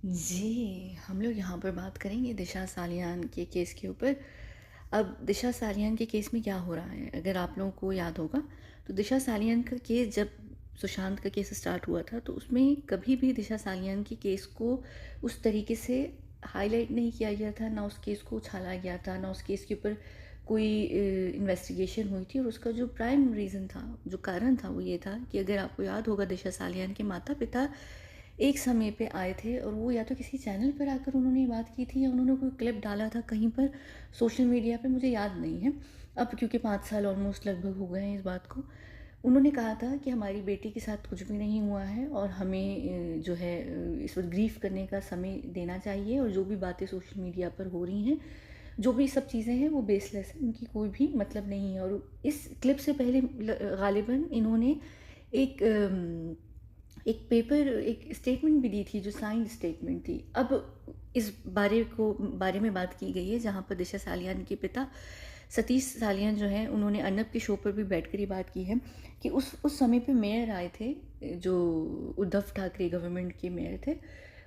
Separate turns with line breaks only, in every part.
जी, हम लोग यहाँ पर बात करेंगे दिशा सालियान के केस के ऊपर। अब दिशा सालियान के केस में क्या हो रहा है, अगर आप लोगों को याद होगा, तो दिशा सालियान का केस जब सुशांत का केस स्टार्ट हुआ था, तो उसमें कभी भी दिशा सालियान के केस को उस तरीके से हाईलाइट नहीं किया गया था, ना उस केस को उछाला गया था, ना उस केस के ऊपर कोई इन्वेस्टिगेशन हुई थी। और उसका जो प्राइम रीज़न था, जो कारण था, वो ये था कि अगर आपको याद होगा, दिशा सालियान के माता-पिता एक समय पे आए थे और वो या तो किसी चैनल पर आकर उन्होंने ये बात की थी या उन्होंने कोई क्लिप डाला था कहीं पर सोशल मीडिया पे, मुझे याद नहीं है अब, क्योंकि 5 साल ऑलमोस्ट लगभग हो गए हैं इस बात को। उन्होंने कहा था कि हमारी बेटी के साथ कुछ भी नहीं हुआ है और हमें जो है इस वक्त ग्रीफ करने का समय देना चाहिए, और जो भी बातें सोशल मीडिया पर हो रही हैं, जो भी सब चीज़ें हैं, वो बेसलेस है, उनकी कोई भी मतलब नहीं है। और इस क्लिप से पहले गालिबन इन्होंने एक एक पेपर, एक स्टेटमेंट भी दी थी जो साइंड स्टेटमेंट थी। अब इस बारे में बात की गई है, जहाँ पर दिशा सालियान के पिता सतीश सालियान जो हैं, उन्होंने अर्नब के शो पर भी बैठकर ये बात की है कि उस समय पे मेयर आए थे, जो उद्धव ठाकरे गवर्नमेंट के मेयर थे,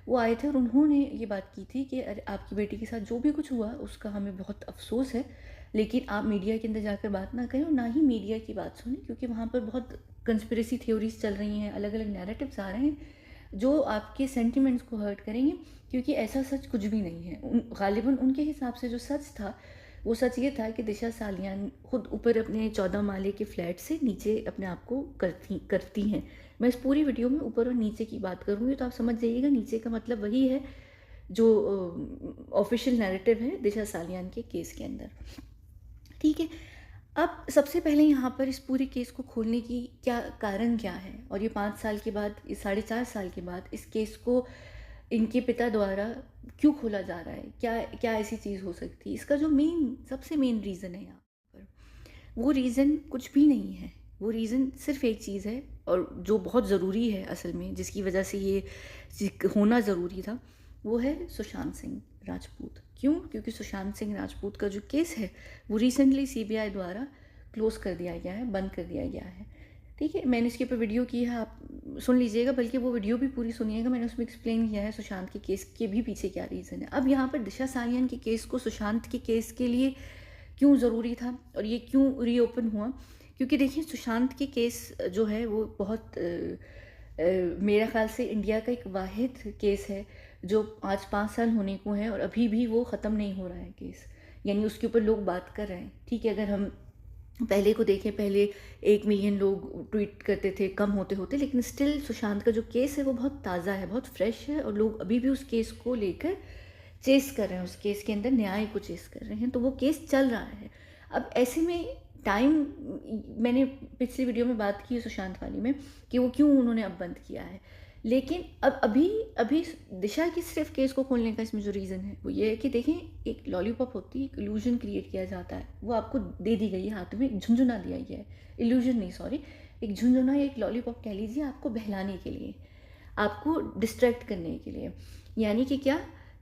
वो आए थे और उन्होंने ये बात की थी कि अरे आपकी बेटी के साथ जो भी कुछ हुआ उसका हमें बहुत अफसोस है, लेकिन आप मीडिया के अंदर जाकर बात ना करें और ना ही मीडिया की बात सुनें, क्योंकि वहाँ पर बहुत कंस्पिरेसी थ्योरीज चल रही हैं, अलग अलग नैरेटिव्स आ रहे हैं जो आपके सेंटिमेंट्स को हर्ट करेंगे, क्योंकि ऐसा सच कुछ भी नहीं है। गालिबन उनके हिसाब से जो सच था, वो सच ये था कि दिशा सालियान खुद ऊपर अपने 14 माले के फ्लैट से नीचे अपने आप को करती करती हैं। मैं इस पूरी वीडियो में ऊपर और नीचे की बात करूँगी, तो आप समझ जाइएगा नीचे का मतलब वही है जो ऑफिशियल नैरेटिव है दिशा सालियान के केस के अंदर। ठीक है। अब सबसे पहले यहाँ पर इस पूरे केस को खोलने की क्या कारण क्या है, और ये 5 साल के बाद, इस 4.5 साल के बाद इस केस को इनके पिता द्वारा क्यों खोला जा रहा है, क्या क्या ऐसी चीज़ हो सकती है। इसका जो सबसे मेन रीज़न है यहाँ पर, वो रीज़न कुछ भी नहीं है। वो रीज़न सिर्फ एक चीज़ है, और जो बहुत ज़रूरी है असल में, जिसकी वजह से ये होना ज़रूरी था, वो है सुशांत सिंह राजपूत। क्यों? क्योंकि सुशांत सिंह राजपूत का जो केस है, वो रिसेंटली सीबीआई द्वारा क्लोज़ कर दिया गया है, बंद कर दिया गया है। ठीक है, मैंने इसके ऊपर वीडियो की है, आप सुन लीजिएगा, बल्कि वो वीडियो भी पूरी सुनिएगा। मैंने उसमें एक्सप्लेन किया है सुशांत के केस के भी पीछे क्या रीज़न है। अब यहाँ पर दिशा सालियान के केस को सुशांत के केस के लिए क्यों ज़रूरी था और ये क्यों रीओपन हुआ, क्योंकि देखिए सुशांत के केस जो है वो बहुत मेरा ख़्याल से इंडिया का एक वाहिद केस है जो आज 5 साल होने को है और अभी भी वो ख़त्म नहीं हो रहा है केस, यानी उसके ऊपर लोग बात कर रहे हैं। ठीक है, अगर हम पहले को देखें, पहले 1 मिलियन लोग ट्वीट करते थे कम होते होते, लेकिन स्टिल सुशांत का जो केस है वो बहुत ताज़ा है, बहुत फ्रेश है, और लोग अभी भी उस केस को लेकर चेस कर रहे हैं, उस केस के अंदर न्याय को चेस कर रहे हैं, तो वो केस चल रहा है। अब ऐसे में टाइम, मैंने पिछली वीडियो में बात की है सुशांत वाली में कि वो क्यों उन्होंने अब बंद किया है, लेकिन अब अभी अभी दिशा की सिर्फ केस को खोलने का इसमें जो रीज़न है वो ये है कि देखें, एक लॉलीपॉप होती है, एक इल्यूजन क्रिएट किया जाता है, वो आपको दे दी गई है हाथ में, एक झुंझुना दिया गया है, इल्यूजन नहीं, सॉरी, एक झुंझुना या एक लॉलीपॉप कह लीजिए, आपको बहलाने के लिए, आपको डिस्ट्रैक्ट करने के लिए। यानी कि क्या,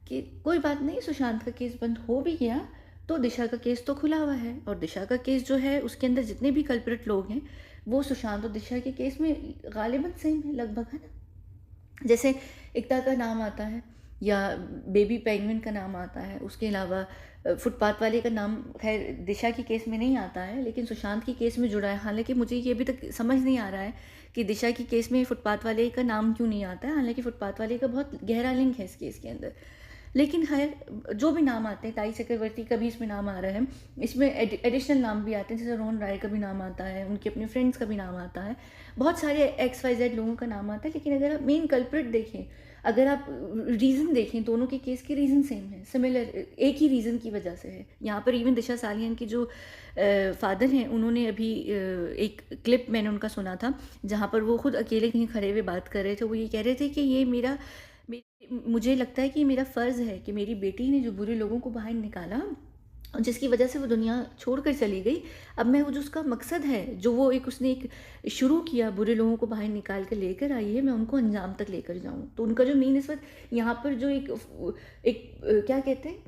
कि कोई बात नहीं, सुशांत का केस बंद हो भी गया तो दिशा का केस तो खुला हुआ है, और दिशा का केस जो है उसके अंदर जितने भी कल्प्रिट लोग हैं वो सुशांत और दिशा के केस में गालिबन सेम है लगभग, है ना। जैसे एकता का नाम आता है या बेबी पेंगुइन का नाम आता है, उसके अलावा फुटपाथ वाले का नाम खैर दिशा की केस में नहीं आता है, लेकिन सुशांत की केस में जुड़ा है। हालांकि मुझे ये अभी तक समझ नहीं आ रहा है कि दिशा की केस में फुटपाथ वाले का नाम क्यों नहीं आता है, हालांकि फुटपाथ वाले का बहुत गहरा लिंक है इस केस के अंदर। लेकिन खैर जो भी नाम आते हैं, ताई चक्रवर्ती का भी इसमें नाम आ रहा है, इसमें एडिशनल नाम भी आते हैं, जैसे रोहन राय का भी नाम आता है, उनके अपने फ्रेंड्स का भी नाम आता है, बहुत सारे XYZ लोगों का नाम आता है। लेकिन अगर आप मेन कल्प्रिट देखें, अगर आप रीज़न देखें, दोनों के केस के रीज़न सेम है, सिमिलर, एक ही रीज़न की वजह से है। यहाँ पर इवन दिशा सालियान के जो फादर हैं, उन्होंने अभी एक क्लिप मैंने उनका सुना था, जहाँ पर वो खुद अकेले कहीं खड़े हुए बात कर रहे थे। वो ये कह रहे थे कि ये मुझे लगता है कि मेरा फ़र्ज़ है कि मेरी बेटी ने जो बुरे लोगों को बाहर निकाला, जिसकी वजह से वो दुनिया छोड़कर चली गई, अब मैं वो जो उसका मकसद है, जो वो एक उसने एक शुरू किया, बुरे लोगों को बाहर निकाल कर लेकर आई है, मैं उनको अंजाम तक लेकर जाऊँ। तो उनका जो मेन इस वक्त यहाँ पर जो क्या कहते हैं,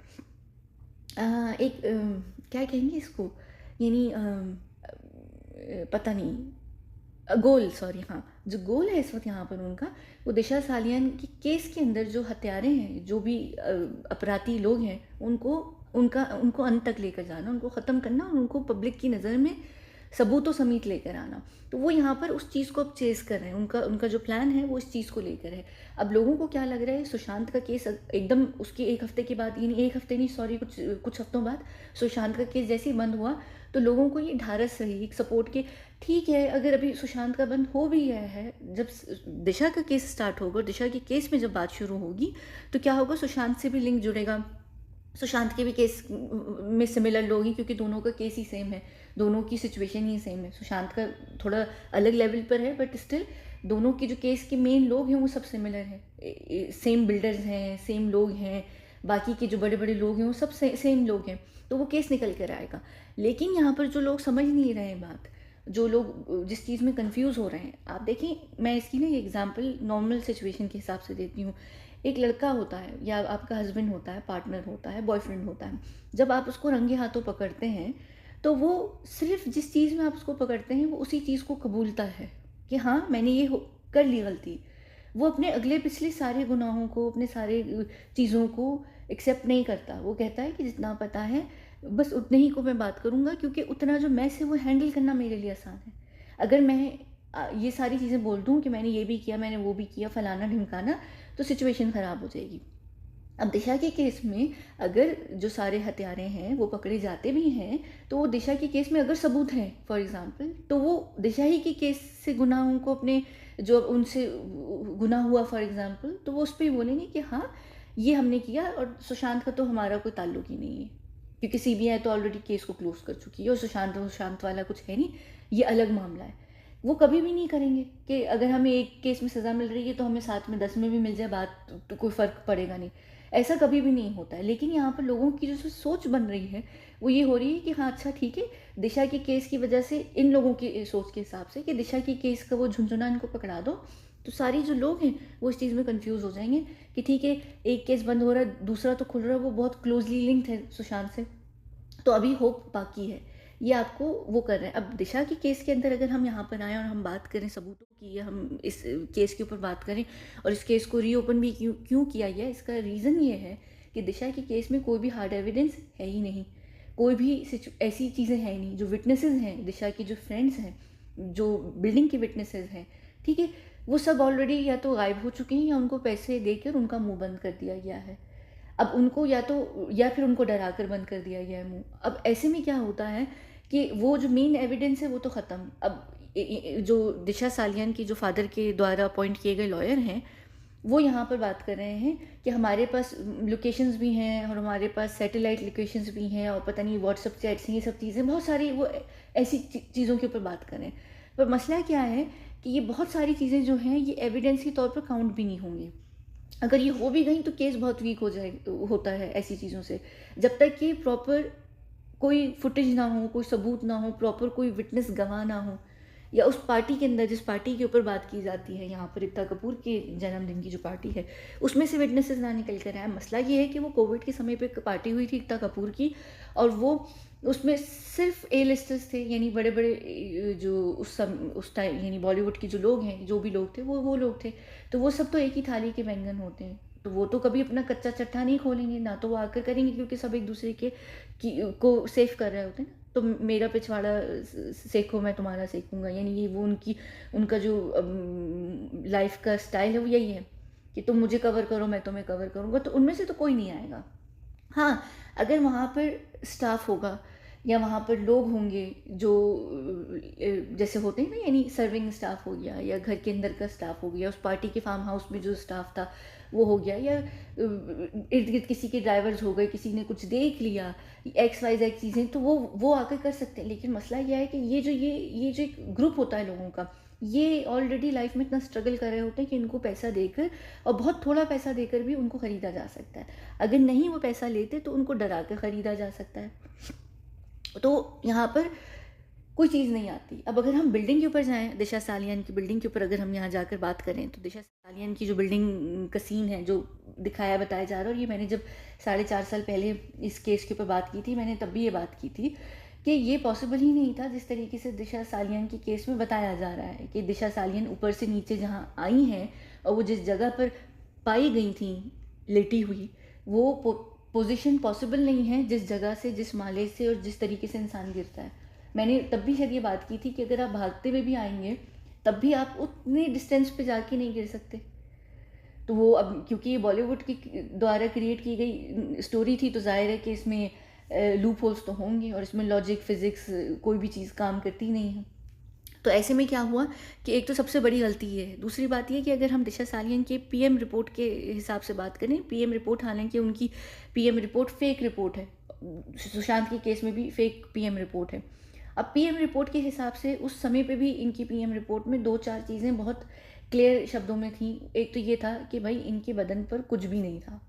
क्या कहेंगे इसको, यानी पता नहीं, गोल, सॉरी, हाँ, जो गोल है इस वक़्त यहाँ पर उनका, वो दिशा सालियान के केस के अंदर जो हत्यारे हैं, जो भी अपराधी लोग हैं, उनको अंत तक लेकर जाना, उनको ख़त्म करना और उनको पब्लिक की नज़र में सबूतों समेत लेकर आना। तो वो यहाँ पर उस चीज़ को अब चेज़ कर रहे हैं, उनका उनका जो प्लान है वो इस चीज़ को लेकर है। अब लोगों को क्या लग रहा है, सुशांत का केस एकदम उसके 1 हफ़्ते के बाद, यानी 1 हफ़्ते नहीं, सॉरी, कुछ हफ़्तों बाद सुशांत का केस जैसे ही बंद हुआ, तो लोगों को ये ढाढ़स रही एक सपोर्ट के, ठीक है, अगर अभी सुशांत का बंद हो भी गया है, जब दिशा का केस स्टार्ट होगा, दिशा के केस में जब बात शुरू होगी, तो क्या होगा, सुशांत से भी लिंक जुड़ेगा, सुशांत के भी केस में सिमिलर लोग हैं, क्योंकि दोनों का केस ही सेम है, दोनों की सिचुएशन ही सेम है। सुशांत का थोड़ा अलग लेवल पर है, बट स्टिल दोनों के जो केस के मेन लोग हैं वो सब सिमिलर हैं, सेम बिल्डर्स हैं, सेम लोग हैं, बाकी के जो बड़े बड़े लोग हैं वो सब सेम लोग हैं, तो वो केस निकल कर आएगा। लेकिन यहाँ पर जो लोग समझ नहीं रहे हैं बात, जो लोग जिस चीज़ में कंफ्यूज हो रहे हैं, आप देखें, मैं इसकी ना एग्जांपल नॉर्मल सिचुएशन के हिसाब से देती हूँ। एक लड़का होता है या आपका हस्बैंड होता है, पार्टनर होता है, बॉयफ्रेंड होता है, जब आप उसको रंगे हाथों पकड़ते हैं, तो वो सिर्फ जिस चीज़ में आप उसको पकड़ते हैं वो उसी चीज़ को कबूलता है कि हाँ, मैंने ये कर ली गलती। वो अपने अगले पिछले सारे गुनाहों को, अपने सारे चीज़ों को एक्सेप्ट नहीं करता। वो कहता है कि जितना पता है बस उतने ही को मैं बात करूँगा, क्योंकि उतना जो मैस है वो हैंडल करना मेरे लिए आसान है। अगर मैं ये सारी चीज़ें बोल दूँ कि मैंने ये भी किया, मैंने वो भी किया, फलाना ढिमकाना, तो सिचुएशन ख़राब हो जाएगी। अब दिशा के केस में अगर जो सारे हत्यारे हैं वो पकड़े जाते भी हैं, तो वो दिशा के केस में अगर सबूत हैं फॉर एग्जांपल, तो वो दिशा ही के केस से गुनाहों को, अपने जो उनसे गुनाह हुआ फॉर एग्जांपल, तो वो उस पर ही बोलेंगे कि हाँ, ये हमने किया और सुशांत का तो हमारा कोई ताल्लुक ही नहीं है, क्योंकि सीबीआई तो ऑलरेडी केस को क्लोज कर चुकी है और सुशांत वाला कुछ है नहीं, ये अलग मामला है। वो कभी भी नहीं करेंगे कि अगर हमें एक केस में सज़ा मिल रही है तो हमें साथ में 10 में भी मिल जाए, बात तो कोई फ़र्क पड़ेगा नहीं। ऐसा कभी भी नहीं होता है। लेकिन यहाँ पर लोगों की जो सोच बन रही है वो ये हो रही है कि हाँ, अच्छा ठीक है, दिशा के केस की वजह से, इन लोगों की सोच के हिसाब से, कि दिशा की केस का वो झुंझुना इनको पकड़ा दो, तो सारी जो लोग हैं वो इस चीज़ में कंफ्यूज हो जाएंगे कि ठीक है, एक केस बंद हो रहा है, दूसरा तो खुल रहा है, वो बहुत क्लोजली लिंक्ड है सुशांत से, तो अभी होप बाकी है। ये आपको वो कर रहे हैं। अब दिशा के केस के अंदर अगर हम यहाँ पर आएँ और हम बात करें सबूतों की, या हम इस केस के ऊपर बात करें और इस केस को रीओपन भी क्यों क्यों किया गया, इसका रीज़न ये है कि दिशा के केस में कोई भी हार्ड एविडेंस है ही नहीं, कोई भी ऐसी चीज़ें हैं ही नहीं। जो विटनेसेस हैं, दिशा के जो फ्रेंड्स हैं, जो बिल्डिंग के विटनेसेस हैं, ठीक है, वो सब ऑलरेडी या तो गायब हो चुके हैं या उनको पैसे देकर उनका मुंह बंद कर दिया गया है। अब उनको या फिर उनको डरा कर बंद कर दिया गया है मुँह। अब ऐसे में क्या होता है कि वो जो मेन एविडेंस है वो तो ख़त्म। अब जो दिशा सालियान की जो फादर के द्वारा अपॉइंट किए गए लॉयर हैं, वो यहाँ पर बात कर रहे हैं कि हमारे पास लोकेशंस भी हैं और हमारे पास सैटेलाइट लोकेशंस भी हैं और पता नहीं व्हाट्सएप चैट्स हैं, ये सब चीज़ें, बहुत सारी वो ऐसी चीज़ों के ऊपर बात कर रहे हैं। पर मसला क्या है कि ये बहुत सारी चीज़ें जो हैं ये एविडेंस के तौर पर काउंट भी नहीं होंगी। अगर ये हो भी गई तो केस बहुत वीक होता है ऐसी चीज़ों से। जब तक कि प्रॉपर कोई फुटेज ना हो, कोई सबूत ना हो, प्रॉपर कोई विटनेस गवाह ना हो, या उस पार्टी के अंदर जिस पार्टी के ऊपर बात की जाती है, यहाँ पर एकता कपूर के जन्मदिन की जो पार्टी है, उसमें से विटनेसेस ना निकल कर आए। मसला ये है कि वो कोविड के समय पे एक पार्टी हुई थी एकता कपूर की, और वो उसमें सिर्फ ए लिस्टर्स थे, यानी बड़े बड़े जो उस टाइम यानी बॉलीवुड के जो लोग हैं, जो भी लोग थे वो लोग थे। तो वो सब तो एक ही थाली के व्यंजन होते हैं, तो वो तो कभी अपना कच्चा चट्टा नहीं खोलेंगे, ना तो वो आकर करेंगे, क्योंकि सब एक दूसरे को सेफ कर रहे होते हैं ना। तो मेरा पिछवाड़ा सेको, मैं तुम्हारा सेकूंगा, यानी ये वो उनका जो लाइफ का स्टाइल है वो यही है कि तुम मुझे कवर करो, मैं तुम्हें कवर करूँगा। तो उनमें से तो कोई नहीं आएगा। हाँ, अगर वहाँ पर स्टाफ होगा या वहाँ पर लोग होंगे जो जैसे होते हैं ना, यानी सर्विंग स्टाफ हो गया, या घर के अंदर का स्टाफ हो गया, उस पार्टी के फार्म हाउस में जो स्टाफ था वो हो गया, या इर्द गिर्द किसी के ड्राइवर्स हो गए, किसी ने कुछ देख लिया, XYZ चीज़ें, तो वो आकर कर सकते हैं। लेकिन मसला यह है कि ये जो एक ग्रुप होता है लोगों का, ये ऑलरेडी लाइफ में इतना स्ट्रगल कर रहे होते हैं कि इनको पैसा देकर, और बहुत थोड़ा पैसा देकर भी उनको ख़रीदा जा सकता है। अगर नहीं वो पैसा लेते तो उनको डरा कर ख़रीदा जा सकता है। तो यहाँ पर कोई चीज़ नहीं आती। अब अगर हम बिल्डिंग के ऊपर जाएँ, दिशा सालियान की बिल्डिंग के ऊपर अगर हम यहाँ जाकर बात करें, तो दिशा सालियान की जो बिल्डिंग का सीन है, जो बताया जा रहा है, और ये मैंने जब 4.5 साल पहले इस केस के ऊपर बात की थी, मैंने तब भी ये बात की थी कि ये पॉसिबल ही नहीं था जिस तरीके से दिशा सालियान के केस में बताया जा रहा है कि दिशा सालियान ऊपर से नीचे जहाँ आई हैं और वो जिस जगह पर पाई गई थी लेटी हुई, वो पोजीशन पॉसिबल नहीं है जिस जगह से, जिस माले से और जिस तरीके से इंसान गिरता है। मैंने तब भी शायद ये बात की थी कि अगर आप भागते हुए भी आएंगे तब भी आप उतने डिस्टेंस पे जाके नहीं गिर सकते। तो वो अब क्योंकि ये बॉलीवुड की द्वारा क्रिएट की गई स्टोरी थी तो जाहिर है कि इसमें लूप होल्स तो होंगे और इसमें लॉजिक फिज़िक्स कोई भी चीज़ काम करती नहीं है। तो ऐसे में क्या हुआ कि एक तो सबसे बड़ी गलती ये है। दूसरी बात ये कि अगर हम दिशा सालियान के पीएम रिपोर्ट के हिसाब से बात करें, पीएम रिपोर्ट हालांकि उनकी पीएम रिपोर्ट फेक रिपोर्ट है, सुशांत के केस में भी फेक पीएम रिपोर्ट है। अब पीएम रिपोर्ट के हिसाब से उस समय पे भी इनकी पीएम रिपोर्ट में 2-4 चीज़ें बहुत क्लियर शब्दों में थी। एक तो ये था कि भाई इनके बदन पर कुछ भी नहीं था।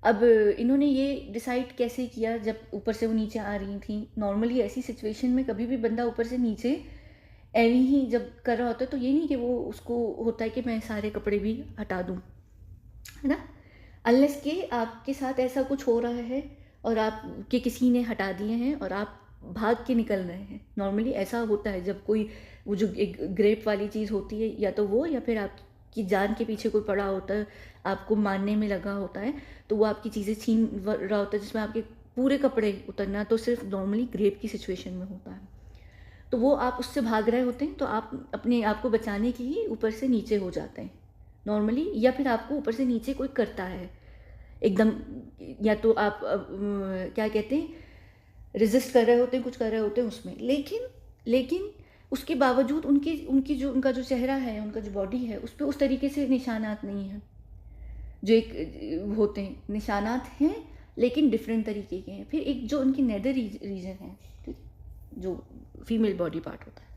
अब इन्होंने ये डिसाइड कैसे किया जब ऊपर से वो नीचे आ रही थी? नॉर्मली ऐसी सिचुएशन में कभी भी बंदा ऊपर से नीचे एवी ही जब कर रहा होता है तो ये नहीं कि वो उसको होता है कि मैं सारे कपड़े भी हटा दूँ, है ना? अनलेस कि आपके साथ ऐसा कुछ हो रहा है और आपके किसी ने हटा दिए हैं और आप भाग के निकल रहे हैं। नॉर्मली ऐसा होता है जब कोई वो जो एक ग्रेप वाली चीज़ होती है, या तो वो या फिर आपकी जान के पीछे कोई पड़ा होता है, आपको मारने में लगा होता है, तो वो आपकी चीज़ें छीन रहा होता है जिसमें आपके पूरे कपड़े उतरना तो सिर्फ नॉर्मली ग्रेप की सिचुएशन में होता है। तो वो आप उससे भाग रहे होते हैं तो आप अपने आप को बचाने के लिए ऊपर से नीचे हो जाते हैं नॉर्मली, या फिर आपको ऊपर से नीचे कोई करता है एकदम, या तो आप क्या कहते हैं रेजिस्ट कर रहे होते हैं, कुछ कर रहे होते हैं उसमें। लेकिन उसके बावजूद उनकी जो उनका जो चेहरा है, उनका जो बॉडी है, उस पर उस तरीके से निशानात नहीं हैं जो एक होते हैं। निशानात हैं लेकिन डिफरेंट तरीके के हैं। फिर एक जो उनकी नेदर रीजन है, ठीक है, जो फीमेल बॉडी पार्ट होता है,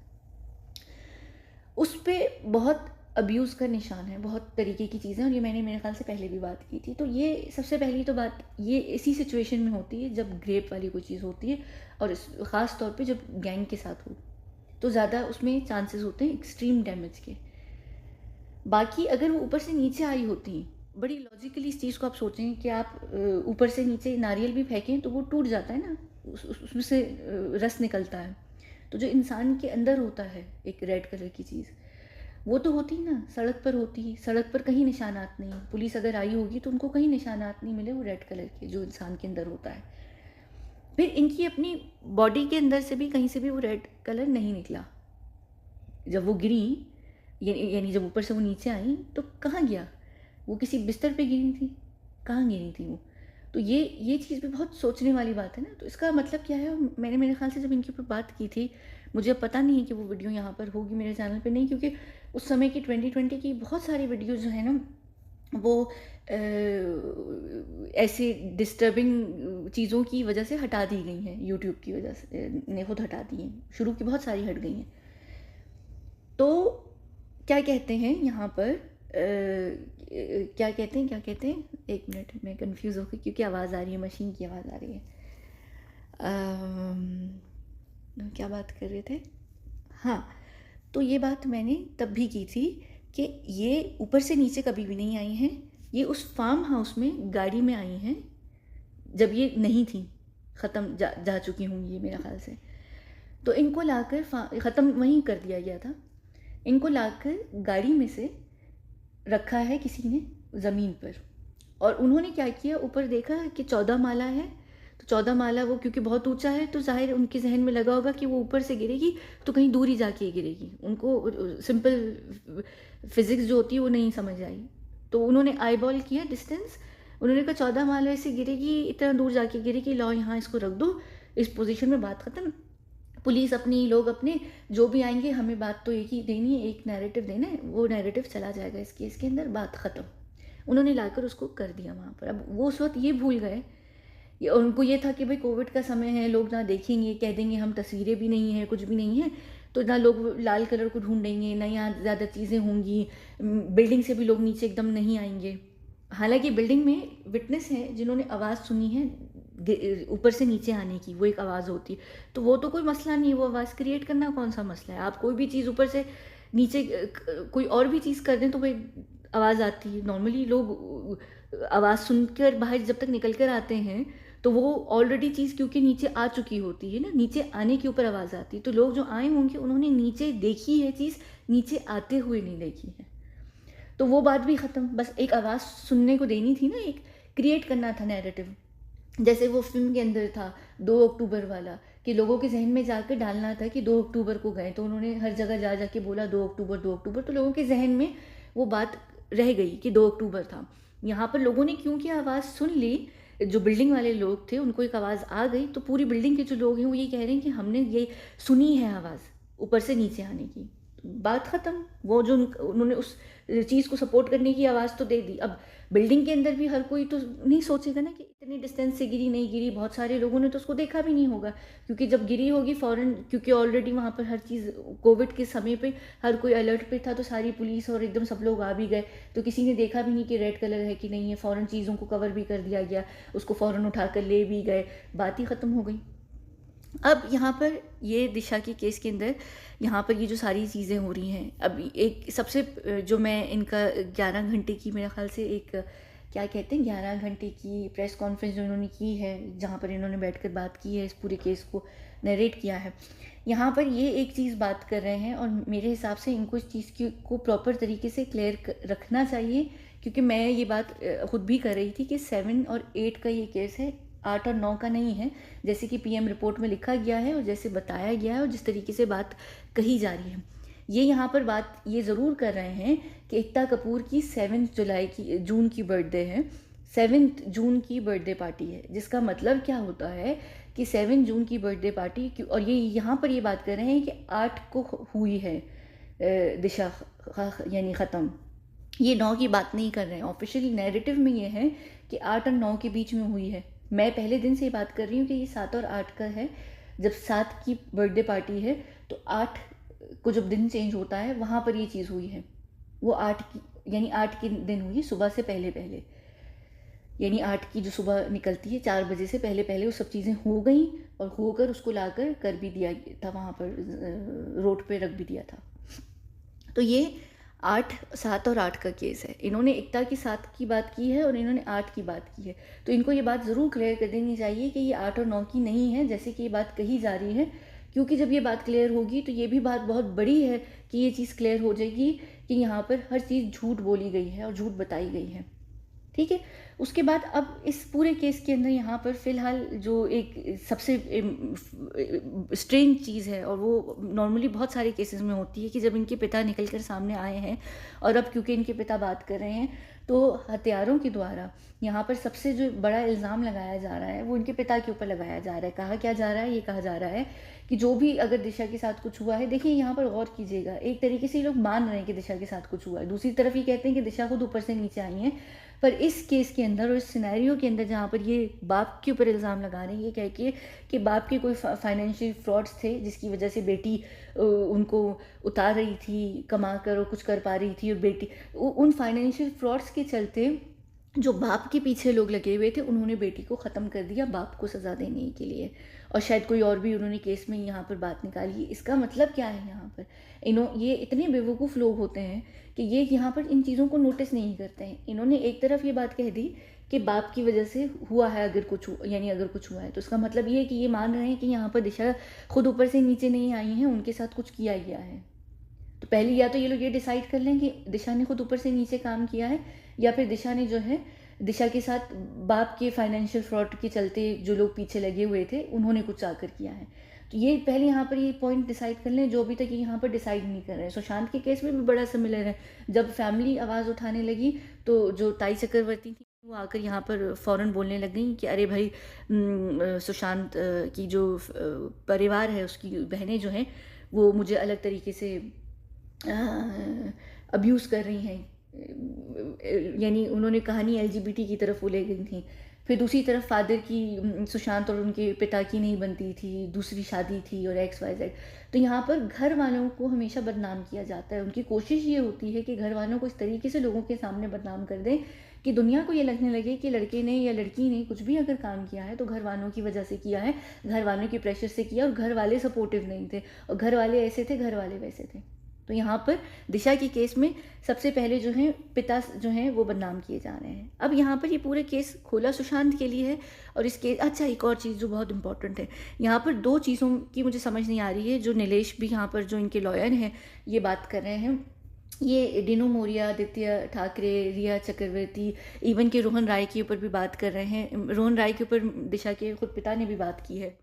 उस पर बहुत अब्यूज़ का निशान है, बहुत तरीके की चीज़ें। और ये मैंने मेरे ख्याल से पहले भी बात की थी। तो ये सबसे पहली तो बात ये इसी सिचुएशन में होती है जब ग्रेप वाली कोई चीज़ होती है, और ख़ास तौर पे जब गैंग के साथ हो तो ज़्यादा उसमें चांसेस होते हैं एक्सट्रीम डैमेज के। बाकी अगर वो ऊपर से नीचे आई होती, बड़ी लॉजिकली इस चीज़ को आप सोचें कि आप ऊपर से नीचे नारियल भी फेंकें तो वो टूट जाता है ना, उसमें से रस निकलता है। तो जो इंसान के अंदर होता है एक रेड कलर की चीज़, वो तो होती ना सड़क पर होती। सड़क पर कहीं निशानात नहीं, पुलिस अगर आई होगी तो उनको कहीं निशानात नहीं मिले वो रेड कलर के जो इंसान के अंदर होता है। फिर इनकी अपनी बॉडी के अंदर से भी कहीं से भी वो रेड कलर नहीं निकला। जब वो गिरी, यानी जब ऊपर से वो नीचे आई तो कहाँ गया वो? किसी बिस्तर पे गिरी थी? कहाँ गिरी थी वो? तो ये चीज़ भी बहुत सोचने वाली बात है ना। तो इसका मतलब क्या है? मैंने मेरे ख्याल से जब इनके ऊपर बात की थी, मुझे अब पता नहीं है कि वो वीडियो यहाँ पर होगी मेरे चैनल पे नहीं, क्योंकि उस समय की 2020 की बहुत सारी वीडियोज़ जो है ना वो ऐसे डिस्टर्बिंग चीज़ों की वजह से हटा दी गई हैं, यूट्यूब की वजह से ने खुद हटा दी हैं। शुरू की बहुत सारी हट गई हैं। तो क्या कहते हैं यहाँ पर क्या कहते हैं, एक मिनट मैं कंफ्यूज हो गई क्योंकि आवाज़ आ रही है, मशीन की आवाज़ आ रही है। क्या बात कर रहे थे? हाँ, तो ये बात मैंने तब भी की थी कि ये ऊपर से नीचे कभी भी नहीं आई हैं। ये उस फार्म हाउस में गाड़ी में आई हैं जब ये नहीं थी, ख़त्म जा चुकी होंगी ये मेरा ख्याल से। तो इनको लाकर ख़त्म वहीं कर दिया गया था। इनको लाकर गाड़ी में से रखा है किसी ने ज़मीन पर, और उन्होंने क्या किया, ऊपर देखा कि 14 माला है, तो 14 माला वो क्योंकि बहुत ऊंचा है तो जाहिर उनके जहन में लगा होगा कि वो ऊपर से गिरेगी तो कहीं दूर ही जाके गिरेगी। उनको सिंपल फिज़िक्स जो होती है वो नहीं समझ आई, तो उन्होंने आई बॉल किया डिस्टेंस। उन्होंने कहा 14 माला से गिरेगी, इतना दूर जाके गिरेगी, लाओ यहाँ इसको रख दो इस पोजीशन में, बात ख़त्म। पुलिस अपनी, लोग अपने, जो भी आएंगे हमें बात तो एक ही देनी है, एक नैरेटिव देना है, वो नैरेटिव चला जाएगा इस केस के अंदर, बात ख़त्म। उन्होंने लाकर उसको कर दिया वहाँ पर। अब वो उस वक्त ये भूल गए, उनको ये था कि भाई कोविड का समय है, लोग ना देखेंगे, कह देंगे हम तस्वीरें भी नहीं हैं, कुछ भी नहीं है, तो ना लोग लाल कलर को ढूंढेंगे, ना यहाँ ज़्यादा चीज़ें होंगी, बिल्डिंग से भी लोग नीचे एकदम नहीं आएंगे। हालांकि बिल्डिंग में विटनेस हैं जिन्होंने आवाज़ सुनी है ऊपर से नीचे आने की, वो एक आवाज़ होती है, तो वो तो कोई मसला नहीं है, वो आवाज़ क्रिएट करना कौन सा मसला है। आप कोई भी चीज़ ऊपर से नीचे कोई और भी चीज़ कर दें तो भाई आवाज़ आती है। नॉर्मली लोग आवाज़ सुनकर बाहर जब तक निकल कर आते हैं तो वो ऑलरेडी चीज़ क्योंकि नीचे आ चुकी होती है ना, नीचे आने के ऊपर आवाज़ आती है, तो लोग जो आए होंगे उन्होंने नीचे देखी है चीज़, नीचे आते हुए नहीं देखी है। तो वो बात भी ख़त्म, बस एक आवाज़ सुनने को देनी थी ना, एक क्रिएट करना था नैरेटिव। जैसे वो फ़िल्म के अंदर था 2 अक्टूबर वाला, कि लोगों के ज़हन में जाकर डालना था कि 2 अक्टूबर को गए, तो उन्होंने हर जगह जा जा के बोला 2 अक्टूबर 2 अक्टूबर, तो लोगों के ज़हन में वो बात रह गई कि 2 अक्टूबर था। यहाँ पर लोगों ने क्योंकि आवाज़ सुन ली, जो बिल्डिंग वाले लोग थे उनको एक आवाज़ आ गई, तो पूरी बिल्डिंग के जो लोग हैं वो ये कह रहे हैं कि हमने ये सुनी है आवाज़ ऊपर से नीचे आने की। बात ख़त्म। वो जो उन्होंने उस चीज़ को सपोर्ट करने की आवाज़ तो दे दी। अब बिल्डिंग के अंदर भी हर कोई तो नहीं सोचेगा ना कि इतनी डिस्टेंस से गिरी नहीं गिरी, बहुत सारे लोगों ने तो उसको देखा भी नहीं होगा, क्योंकि जब गिरी होगी फ़ौरन, क्योंकि ऑलरेडी वहाँ पर हर चीज़ कोविड के समय पे हर कोई अलर्ट पे था, तो सारी पुलिस और एकदम सब लोग आ भी गए, तो किसी ने देखा भी नहीं कि रेड कलर है कि नहीं है, फ़ौरन चीज़ों को कवर भी कर दिया गया, उसको फ़ौरन उठा कर ले भी गए, बात ही ख़त्म हो गई। अब यहाँ पर ये दिशा के केस के अंदर यहाँ पर ये जो सारी चीज़ें हो रही हैं, अब एक सबसे जो मैं इनका 11 घंटे की, मेरे ख़्याल से एक क्या कहते हैं 11 घंटे की प्रेस कॉन्फ्रेंस जो इन्होंने की है, जहाँ पर इन्होंने बैठकर बात की है, इस पूरे केस को नरेट किया है, यहाँ पर ये एक चीज़ बात कर रहे हैं, और मेरे हिसाब से इनको इस चीज़ की को प्रॉपर तरीके से क्लियर रखना चाहिए, क्योंकि मैं ये बात ख़ुद भी कर रही थी कि 7 और 8 का ये केस है, 8 और 9 का नहीं है, जैसे कि पीएम रिपोर्ट में लिखा गया है और जैसे बताया गया है और जिस तरीके से बात कही जा रही है। ये यहाँ पर बात ये ज़रूर कर रहे हैं कि एकता कपूर की 7 जून की बर्थडे है, 7 जून की बर्थडे पार्टी है, जिसका मतलब क्या होता है कि 7 जून की बर्थडे पार्टी, और ये यहाँ पर ये बात कर रहे हैं कि 8 को हुई है दिशा यानी ख़त्म, ये 9 की बात नहीं कर रहे हैं। ऑफिशियल नैरेटिव में ये है कि 8 और 9 के बीच में हुई है। मैं पहले दिन से बात कर रही हूँ कि ये 7 और 8 का है। जब 7 की बर्थडे पार्टी है तो 8 को जब दिन चेंज होता है वहाँ पर ये चीज़ हुई है, वो 8 की यानी 8 के दिन हुई, सुबह से पहले पहले, यानी 8 की जो सुबह निकलती है 4 बजे से पहले पहले वो सब चीज़ें हो गई, और होकर उसको लाकर कर भी दिया था, वहाँ पर रोड पे रख भी दिया था। तो ये 8, 7 और 8 का केस है। इन्होंने एकता की 7 की बात की है और इन्होंने 8 की बात की है, तो इनको ये बात ज़रूर क्लियर कर देनी चाहिए कि ये 8 और 9 की नहीं है, जैसे कि ये बात कही जा रही है, क्योंकि जब ये बात क्लियर होगी तो ये भी बात बहुत बड़ी है कि ये चीज़ क्लियर हो जाएगी कि यहाँ पर हर चीज़ झूठ बोली गई है और झूठ बताई गई है। ठीक है। उसके बाद अब इस पूरे केस के अंदर यहाँ पर फ़िलहाल जो एक सबसे स्ट्रेंज चीज़ है, और वो नॉर्मली बहुत सारे केसेस में होती है, कि जब इनके पिता निकल कर सामने आए हैं, और अब क्योंकि इनके पिता बात कर रहे हैं, तो हत्यारों के द्वारा यहाँ पर सबसे जो बड़ा इल्ज़ाम लगाया जा रहा है वो इनके पिता के ऊपर लगाया जा रहा है। कहा क्या जा रहा है, ये कहा जा रहा है कि जो भी अगर दिशा के साथ कुछ हुआ है, देखिए यहाँ पर गौर कीजिएगा, एक तरीके से ये लोग मान रहे हैं कि दिशा के साथ कुछ हुआ है, दूसरी तरफ ये कहते हैं कि दिशा खुद ऊपर से नीचे आई हैं, पर इस केस के अंदर और इस सिनेरियो के अंदर जहाँ पर ये बाप के ऊपर इल्ज़ाम लगा रहे हैं, ये कह के कि बाप के कोई फाइनेंशियल फ्रॉड्स थे जिसकी वजह से बेटी उनको उतार रही थी कमा कर और कुछ कर पा रही थी, और बेटी उन फाइनेंशियल फ्रॉड्स के चलते जो बाप के पीछे लोग लगे हुए थे उन्होंने बेटी को ख़त्म कर दिया बाप को सज़ा देने के लिए, और शायद कोई और भी उन्होंने केस में यहाँ पर बात निकाली। इसका मतलब क्या है, यहाँ पर ये इतने बेवकूफ़ लोग होते हैं कि ये यहाँ पर इन चीज़ों को नोटिस नहीं करते हैं। इन्होंने एक तरफ ये बात कह दी कि बाप की वजह से हुआ है, अगर कुछ यानी अगर कुछ हुआ है तो इसका मतलब ये है कि ये मान रहे हैं कि यहाँ पर दिशा खुद ऊपर से नीचे नहीं आई हैं, उनके साथ कुछ किया गया है। तो पहले या तो ये लोग ये डिसाइड कर लें कि दिशा ने खुद ऊपर से नीचे काम किया है, या फिर दिशा ने जो है दिशा के साथ बाप के फाइनेंशियल फ्रॉड के चलते जो लोग पीछे लगे हुए थे उन्होंने कुछ आकर किया है। तो ये पहले यहाँ पर ये पॉइंट डिसाइड कर लें, जो अभी तक ये यहाँ पर डिसाइड नहीं कर रहे हैं। सुशांत के केस में भी बड़ा सिमिलर है, जब फैमिली आवाज़ उठाने लगी तो जो ताई चक्रवर्ती थी वो आकर यहाँ पर फ़ौरन बोलने लग गई कि अरे भाई सुशांत की जो परिवार है उसकी बहनें जो हैं वो मुझे अलग तरीके से अब्यूज़ कर रही हैं, यानी उन्होंने कहानी एलजीबीटी की तरफ वो ले गई थी। फिर दूसरी तरफ फादर की सुशांत और उनके पिता की नहीं बनती थी, दूसरी शादी थी और XYZ। तो यहाँ पर घर वालों को हमेशा बदनाम किया जाता है। उनकी कोशिश ये होती है कि घर वालों को इस तरीके से लोगों के सामने बदनाम कर दें कि दुनिया को ये लगने लगे कि लड़के ने या लड़की ने कुछ भी अगर काम किया है तो घर वालों की वजह से किया है, घर वालों के प्रेशर से किया, और घर वाले सपोर्टिव नहीं थे, और घर वाले ऐसे थे, घर वाले वैसे थे। तो यहाँ पर दिशा के केस में सबसे पहले जो है पिता जो हैं वो बदनाम किए जा रहे हैं। अब यहाँ पर ये पूरे केस खोला सुशांत के लिए है और इस केस अच्छा एक और चीज़ जो बहुत इंपॉर्टेंट है, यहाँ पर 2 चीज़ों की मुझे समझ नहीं आ रही है, जो नीलेश भी यहाँ पर जो इनके लॉयर हैं ये बात कर रहे हैं। ये डिनो मोरिया, आदित्य ठाकरे, रिया चक्रवर्ती, इवन के रोहन राय के ऊपर भी बात कर रहे हैं। रोहन राय के ऊपर दिशा के खुद पिता ने भी बात की है।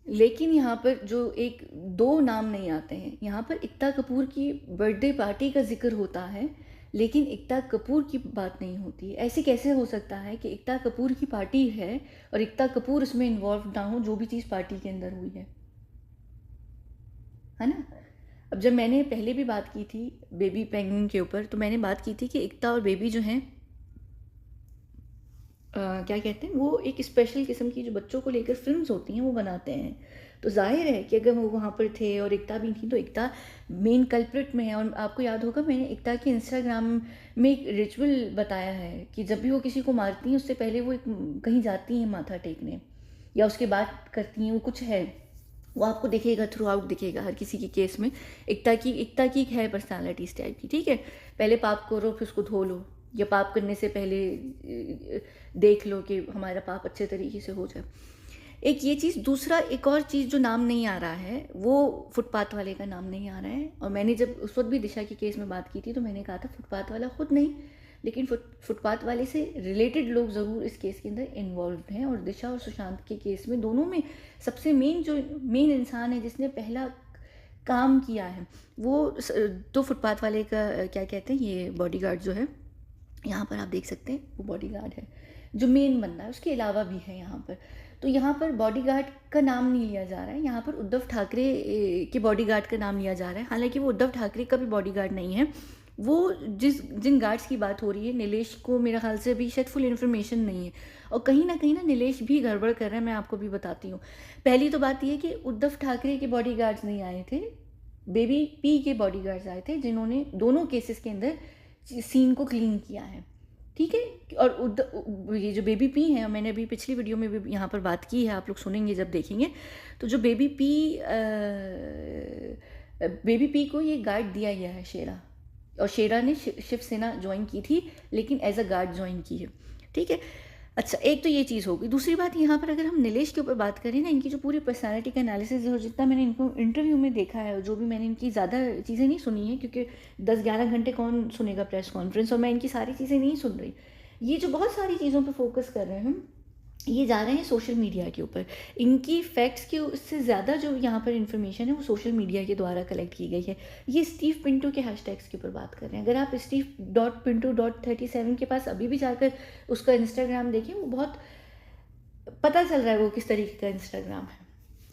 लेकिन यहाँ पर जो एक 2 नाम नहीं आते हैं, यहाँ पर एकता कपूर की बर्थडे पार्टी का ज़िक्र होता है, लेकिन एकता कपूर की बात नहीं होती है। ऐसे कैसे हो सकता है कि एकता कपूर की पार्टी है और एकता कपूर उसमें इन्वॉल्व ना हो, जो भी चीज़ पार्टी के अंदर हुई है ना? अब जब मैंने पहले भी बात की थी बेबी पेंगुइन के ऊपर, तो मैंने बात की थी कि एकता और बेबी जो हैं क्या कहते हैं, वो एक स्पेशल किस्म की जो बच्चों को लेकर फिल्म्स होती हैं वो बनाते हैं। तो जाहिर है कि अगर वो वहाँ पर थे और एकता भी थी, तो एकता मेन कल्प्रिट में है। और आपको याद होगा मैंने एकता के इंस्टाग्राम में एक रिचुअल बताया है कि जब भी वो किसी को मारती हैं उससे पहले वो एक कहीं जाती हैं माथा टेकने, या उसके बाद करती हैं, वो कुछ है, वो आपको दिखेगा, थ्रू आउट दिखेगा हर किसी के केस में। एकता की एक है पर्सनालिटी इस टाइप की, ठीक है। पहले पाप करो फिर उसको धो लो, या पाप करने से पहले देख लो कि हमारा पाप अच्छे तरीके से हो जाए। एक ये चीज़, दूसरा एक और चीज़ जो नाम नहीं आ रहा है वो फुटपाथ वाले का नाम नहीं आ रहा है। और मैंने जब उस वक्त भी दिशा के केस में बात की थी तो मैंने कहा था फुटपाथ वाला खुद नहीं, लेकिन फुटपाथ वाले से रिलेटेड लोग ज़रूर इस केस के अंदर इन्वॉल्व हैं। और दिशा और सुशांत के केस में दोनों में सबसे मेन इंसान है जिसने पहला काम किया है वो तो फुटपाथ वाले का क्या कहते हैं, ये बॉडीगार्ड जो है, यहाँ पर आप देख सकते हैं वो बॉडीगार्ड है जो मेन बंदा है, उसके अलावा भी है यहाँ पर। तो यहाँ पर बॉडीगार्ड का नाम नहीं लिया जा रहा है, यहाँ पर उद्धव ठाकरे के बॉडीगार्ड का नाम लिया जा रहा है। हालांकि वो उद्धव ठाकरे का भी बॉडीगार्ड नहीं है। वो जिन गार्ड्स की बात हो रही है, नीलेश को मेरा ख्याल से अभी शायद फुल इन्फॉर्मेशन नहीं है, और कहीं ना नीलेश भी गड़बड़ कर रहा है। मैं आपको भी बताती हूँ। पहली तो बात यह कि उद्धव ठाकरे के बॉडीगार्ड्स नहीं आए थे, बेबी पी के बॉडीगार्ड्स आए थे, जिन्होंने दोनों केसेस के अंदर सीन को क्लीन किया है, ठीक है। और ये जो बेबी पी है, मैंने अभी पिछली वीडियो में भी यहाँ पर बात की है, आप लोग सुनेंगे जब देखेंगे। तो जो बेबी पी को ये गार्ड दिया गया है शेरा, और शेरा ने शिवसेना ज्वाइन की थी, लेकिन एज अ गार्ड ज्वाइन की है, ठीक है। अच्छा, एक तो ये चीज़ होगी। दूसरी बात, यहाँ पर अगर हम नीलेश के ऊपर बात करें ना, इनकी जो पूरी पर्सनालिटी का एनालिसिस है, और जितना मैंने इनको इंटरव्यू में देखा है, और जो भी मैंने इनकी ज़्यादा चीज़ें नहीं सुनी है, क्योंकि 10-11 घंटे कौन सुनेगा प्रेस कॉन्फ्रेंस, और मैं इनकी सारी चीज़ें नहीं सुन रही। ये जो बहुत सारी चीज़ों पर फोकस कर रहे हैं हम, ये जा रहे हैं सोशल मीडिया के ऊपर। इनकी फैक्ट्स के उससे ज़्यादा जो यहाँ पर इन्फॉर्मेशन है वो सोशल मीडिया के द्वारा कलेक्ट की गई है। ये स्टीव पिंटू के हैशटैग्स के ऊपर बात कर रहे हैं। अगर आप steve.pinto.37 के पास अभी भी जाकर उसका इंस्टाग्राम देखें, वो बहुत पता चल रहा है वो किस तरीके का इंस्टाग्राम है,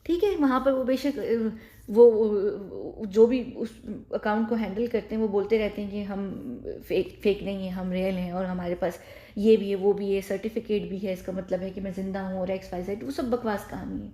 ठीक है। वहाँ पर वो बेशक वो जो भी उस अकाउंट को हैंडल करते हैं वो बोलते रहते हैं कि हम फेक नहीं है, हम रियल हैं, और हमारे पास ये भी है, वो भी है, सर्टिफिकेट भी है, इसका मतलब है कि मैं ज़िंदा हूँ, और XYZ, वो सब बकवास कहानी है।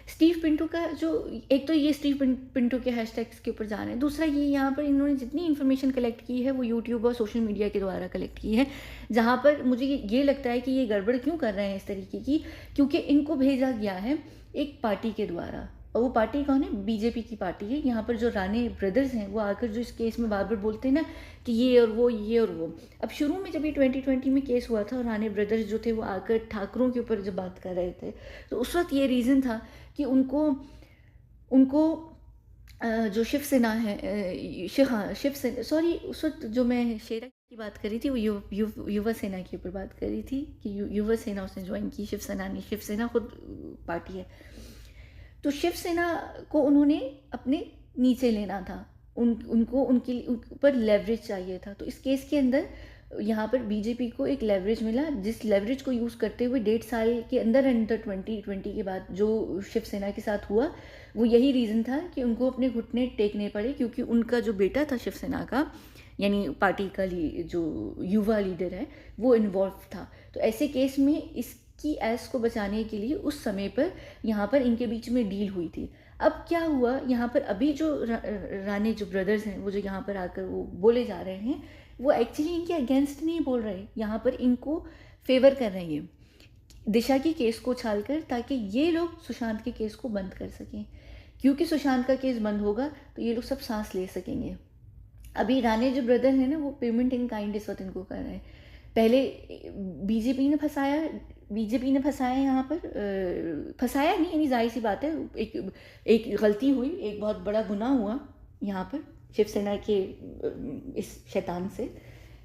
स्टीव पिंटू का जो, एक तो ये स्टीव पिंटू के हैशटैग्स के ऊपर जा रहे हैं, दूसरा ये यहाँ पर इन्होंने जितनी इन्फॉर्मेशन कलेक्ट की है वो यूट्यूब और सोशल मीडिया के द्वारा कलेक्ट की है, जहाँ पर मुझे ये लगता है कि ये गड़बड़ क्यों कर रहे हैं इस तरीके की, क्योंकि इनको भेजा गया है एक पार्टी के द्वारा, और वो पार्टी कौन है? बीजेपी की पार्टी है। यहाँ पर जो राणे ब्रदर्स हैं वो आकर जो इस केस में बार बार बोलते हैं ना कि ये और वो, ये और वो। अब शुरू में जब ये 2020 में केस हुआ था और राणे ब्रदर्स जो थे वो आकर ठाकरों के ऊपर जब बात कर रहे थे, तो उस वक्त ये रीज़न था कि उनको जो शिवसेना है, हाँ शिवसेना, सॉरी, उस वक्त जो मैं शेरा की बात कर रही थी वो युवा सेना के ऊपर बात कर रही थी कि युवा सेना उसने ज्वाइन की, शिवसेना नहीं। शिवसेना खुद पार्टी है। तो शिवसेना को उन्होंने अपने नीचे लेना था, उनको उनके ऊपर लेवरेज चाहिए था। तो इस केस के अंदर यहाँ पर बीजेपी को एक लेवरेज मिला, जिस लेवरेज को यूज़ करते हुए 1.5 साल के अंदर 2020 के बाद जो शिवसेना के साथ हुआ, वो यही रीज़न था कि उनको अपने घुटने टेकने पड़े, क्योंकि उनका जो बेटा था शिवसेना का, यानी पार्टी का जो युवा लीडर है, वो इन्वॉल्व था। तो ऐसे केस में इसकी एस को बचाने के लिए उस समय पर यहाँ पर इनके बीच में डील हुई थी। अब क्या हुआ, यहाँ पर अभी जो राणे जो ब्रदर्स हैं, वो जो यहाँ पर आकर वो बोले जा रहे हैं, वो एक्चुअली इनके अगेंस्ट नहीं बोल रहे, यहाँ पर इनको फेवर कर रहे हैं दिशा की केस को छालकर, ताकि ये लोग सुशांत के केस को बंद कर सकें। क्योंकि सुशांत का केस बंद होगा तो ये लोग सब सांस ले सकेंगे, अभी राणे जो ब्रदर है ना, वो पेमेंट इन काइंड इस वक्त इनको कर रहे हैं। पहले बीजेपी ने फंसाया, यहाँ पर फंसाया नहीं, यानी जाहिर सी बात है, एक एक गलती हुई, एक बहुत बड़ा गुनाह हुआ यहाँ पर शिवसेना के इस शैतान से,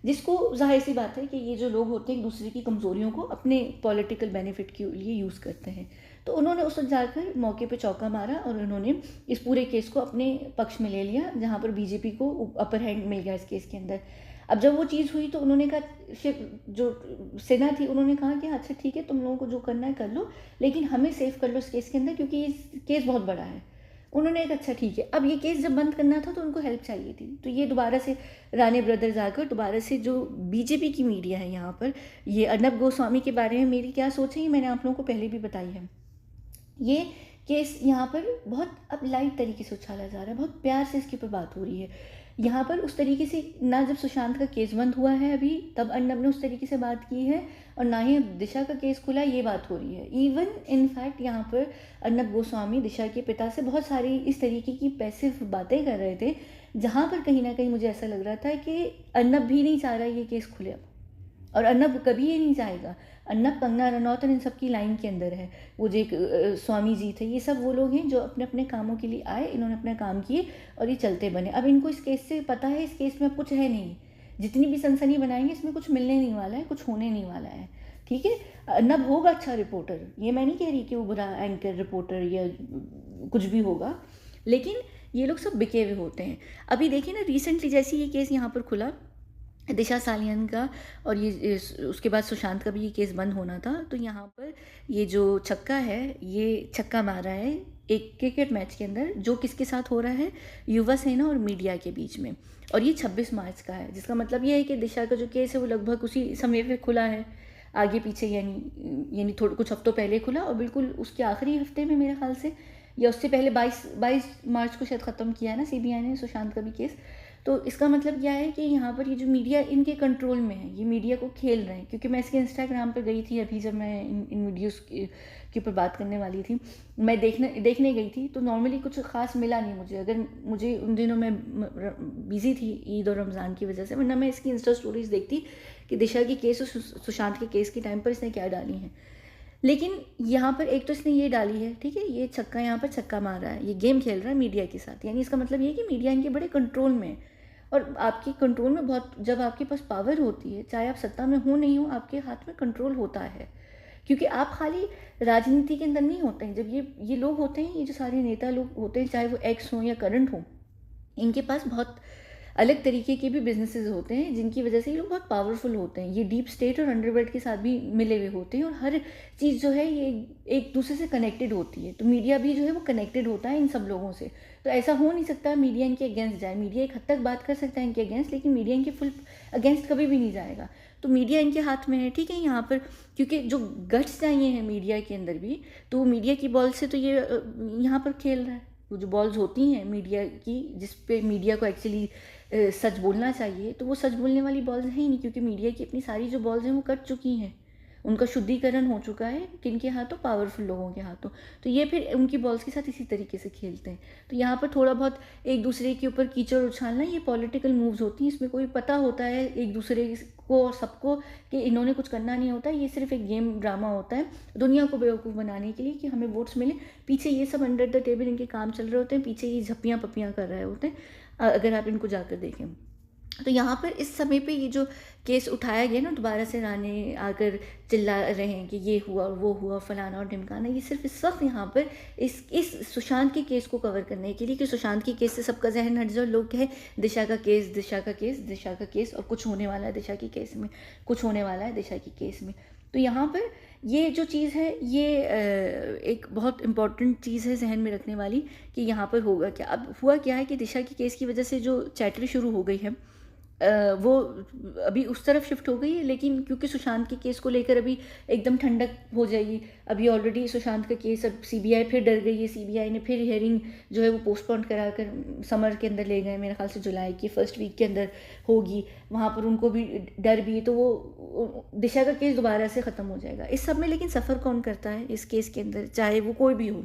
जिसको जाहिर सी बात है कि ये जो लोग होते हैं एक दूसरे की कमज़ोरियों को अपने पॉलिटिकल बेनिफिट के लिए यूज़ करते हैं। तो उन्होंने उस वक्त जाकर मौके पे चौका मारा और उन्होंने इस पूरे केस को अपने पक्ष में ले लिया, जहाँ पर बीजेपी को अपर हैंड मिल गया इस केस के अंदर। अब जब वो चीज़ हुई तो उन्होंने कहा, जो सेना थी उन्होंने कहा कि अच्छा ठीक है, तुम लोगों को जो करना है कर लो, लेकिन हमें सेव कर लो इस केस के अंदर, क्योंकि ये केस बहुत बड़ा है। उन्होंने एक अच्छा ठीक है, अब ये केस जब बंद करना था तो उनको हेल्प चाहिए थी, तो ये दोबारा से राणे ब्रदर्स आकर दोबारा से, जो बीजेपी की मीडिया है यहाँ पर, ये अर्नब गोस्वामी के बारे में मेरी क्या सोच है ये मैंने आप लोगों को पहले भी बताई है। ये केस यहाँ पर बहुत अब लाइट तरीके से उछाला जा रहा है, बहुत प्यार से इसके ऊपर बात हो रही है यहाँ पर। उस तरीके से ना जब सुशांत का केस बंद हुआ है अभी, तब अर्नब ने उस तरीके से बात की है, और ना ही दिशा का केस खुला, ये बात हो रही है। इवन इनफैक्ट यहाँ पर अर्नब गोस्वामी दिशा के पिता से बहुत सारी इस तरीके की पैसिव बातें कर रहे थे, जहाँ पर कहीं ना कहीं मुझे ऐसा लग रहा था कि अर्नब भी नहीं चाह रहा ये केस खुले अब, और अर्नब कभी ये नहीं चाहेगा। अर्नब, कंगना रनौत और इन सब की लाइन के अंदर है। वो जो एक स्वामी जी थे, ये सब वो लोग हैं जो अपने अपने कामों के लिए आए, इन्होंने अपने काम किए और ये चलते बने। अब इनको इस केस से पता है इस केस में अब कुछ है नहीं, जितनी भी सनसनी बनाएंगे इसमें कुछ मिलने नहीं वाला है, कुछ होने नहीं वाला है। ठीक है, अर्नब होगा अच्छा रिपोर्टर, ये मैं नहीं कह रही कि वो बुरा एंकर रिपोर्टर या कुछ भी होगा, लेकिन ये लोग सब बिके हुए होते हैं। अभी देखिए ना, रिसेंटली जैसे ये केस यहाँ पर खुला दिशा सालियान का, और ये उसके बाद सुशांत का भी ये केस बंद होना था, तो यहाँ पर ये जो छक्का है, ये छक्का मारा है एक क्रिकेट मैच के अंदर, जो किसके साथ हो रहा है, युवा सेना और मीडिया के बीच में, और ये 26 मार्च का है, जिसका मतलब ये है कि दिशा का जो केस है वो लगभग उसी समय पे खुला है, आगे पीछे, यानी थोड़े कुछ हफ्तों पहले खुला, और बिल्कुल उसके आखिरी हफ्ते में मेरे ख्याल से, या उससे पहले 22 मार्च को शायद ख़त्म किया है ना सीबीआई ने सुशांत का भी केस। तो इसका मतलब क्या है कि यहाँ पर ये जो मीडिया इनके कंट्रोल में है, ये मीडिया को खेल रहे हैं। क्योंकि मैं इसके इंस्टाग्राम पे गई थी अभी, जब मैं इन वीडियोस के ऊपर बात करने वाली थी, मैं देखने गई थी, तो नॉर्मली कुछ ख़ास मिला नहीं मुझे। अगर मुझे उन दिनों मैं बिज़ी थी ईद और रमज़ान की वजह से, वरना मैं इसकी इंस्टा स्टोरीज़ देखती कि दिशा के केस और सुशांत के केस के टाइम पर इसने क्या डाली हैं। लेकिन यहाँ पर एक तो इसने ये डाली है, ठीक है, ये छक्का, यहाँ पर छक्का मार रहा है, ये गेम खेल रहा है मीडिया के साथ, यानी इसका मतलब ये है कि मीडिया इनके बड़े कंट्रोल में है। और आपके कंट्रोल में बहुत, जब आपके पास पावर होती है, चाहे आप सत्ता में हो नहीं हो, आपके हाथ में कंट्रोल होता है, क्योंकि आप खाली राजनीति के अंदर नहीं होते हैं। जब ये लोग होते हैं, ये जो सारे नेता लोग होते हैं, चाहे वो एक्स हो या करंट हो, इनके पास बहुत अलग तरीके के भी बिजनेसेस होते हैं, जिनकी वजह से ये लोग बहुत पावरफुल होते हैं। ये डीप स्टेट और अंडरवर्ल्ड के साथ भी मिले हुए होते हैं, और हर चीज़ जो है ये एक दूसरे से कनेक्टेड होती है। तो मीडिया भी जो है वो कनेक्टेड होता है इन सब लोगों से। तो ऐसा हो नहीं सकता मीडिया इनके अगेंस्ट जाए। मीडिया एक हद तक बात कर सकता है इनके अगेंस्ट, लेकिन मीडिया इनके फुल अगेंस्ट कभी भी नहीं जाएगा। तो मीडिया इनके हाथ में है, ठीक है, यहाँ पर, क्योंकि जो गट्स चाहिए हैं मीडिया के अंदर भी, तो मीडिया की बॉल से तो ये यहाँ पर खेल रहा है। वो जो बॉल्स होती हैं मीडिया की, जिस पे मीडिया को एक्चुअली सच बोलना चाहिए, तो वो सच बोलने वाली बॉल्स हैं ही नहीं, क्योंकि मीडिया की अपनी सारी जो बॉल्स हैं वो कट चुकी हैं, उनका शुद्धिकरण हो चुका है। किनके हाथों? पावरफुल लोगों के हाथों। तो ये फिर उनकी बॉल्स के साथ इसी तरीके से खेलते हैं। तो यहाँ पर थोड़ा बहुत एक दूसरे के ऊपर कीचड़ उछालना, ये पॉलिटिकल मूव्स होती हैं। इसमें कोई पता होता है एक दूसरे को और सबको कि इन्होंने कुछ करना नहीं होता, ये सिर्फ एक गेम ड्रामा होता है दुनिया को बेवकूफ़ बनाने के लिए, कि हमें वोट्स मिले। पीछे ये सब अंडर द टेबल इनके काम चल रहे होते हैं, पीछे ये झप्पियाँ पप्पियाँ कर रहे होते हैं, अगर आप इनको जाकर देखें। तो यहाँ पर इस समय पे ये जो केस उठाया गया ना, दोबारा से राणे आकर चिल्ला रहे हैं कि ये हुआ वो हुआ, फलाना और ढिमकाना, ये सिर्फ इस वक्त यहाँ पर इस सुशांत के केस को कवर करने के लिए, कि सुशांत के केस से सबका जहन हट जाए। लोग कहे दिशा का केस, दिशा का केस, दिशा का केस, और कुछ होने वाला है दिशा के केस में, कुछ होने वाला है दिशा के केस में। तो यहाँ पर ये जो चीज़ है, ये एक बहुत इम्पॉर्टेंट चीज़ है जहन में रखने वाली, कि यहाँ पर होगा क्या। अब हुआ क्या है कि दिशा के केस की वजह से जो चैटर शुरू हो गई है, वो अभी उस तरफ शिफ्ट हो गई है, लेकिन क्योंकि सुशांत के केस को लेकर अभी एकदम ठंडक हो जाएगी। अभी ऑलरेडी सुशांत का केस, अब सीबीआई फिर डर गई है, सीबीआई ने फिर हियरिंग जो है वो पोस्टपोन कराकर समर के अंदर ले गए, मेरे ख्याल से जुलाई की फर्स्ट वीक के अंदर होगी। वहाँ पर उनको भी डर भी है, तो वो दिशा का केस दोबारा से ख़त्म हो जाएगा इस सब में। लेकिन सफ़र कौन करता है इस केस के अंदर, चाहे वो कोई भी हो,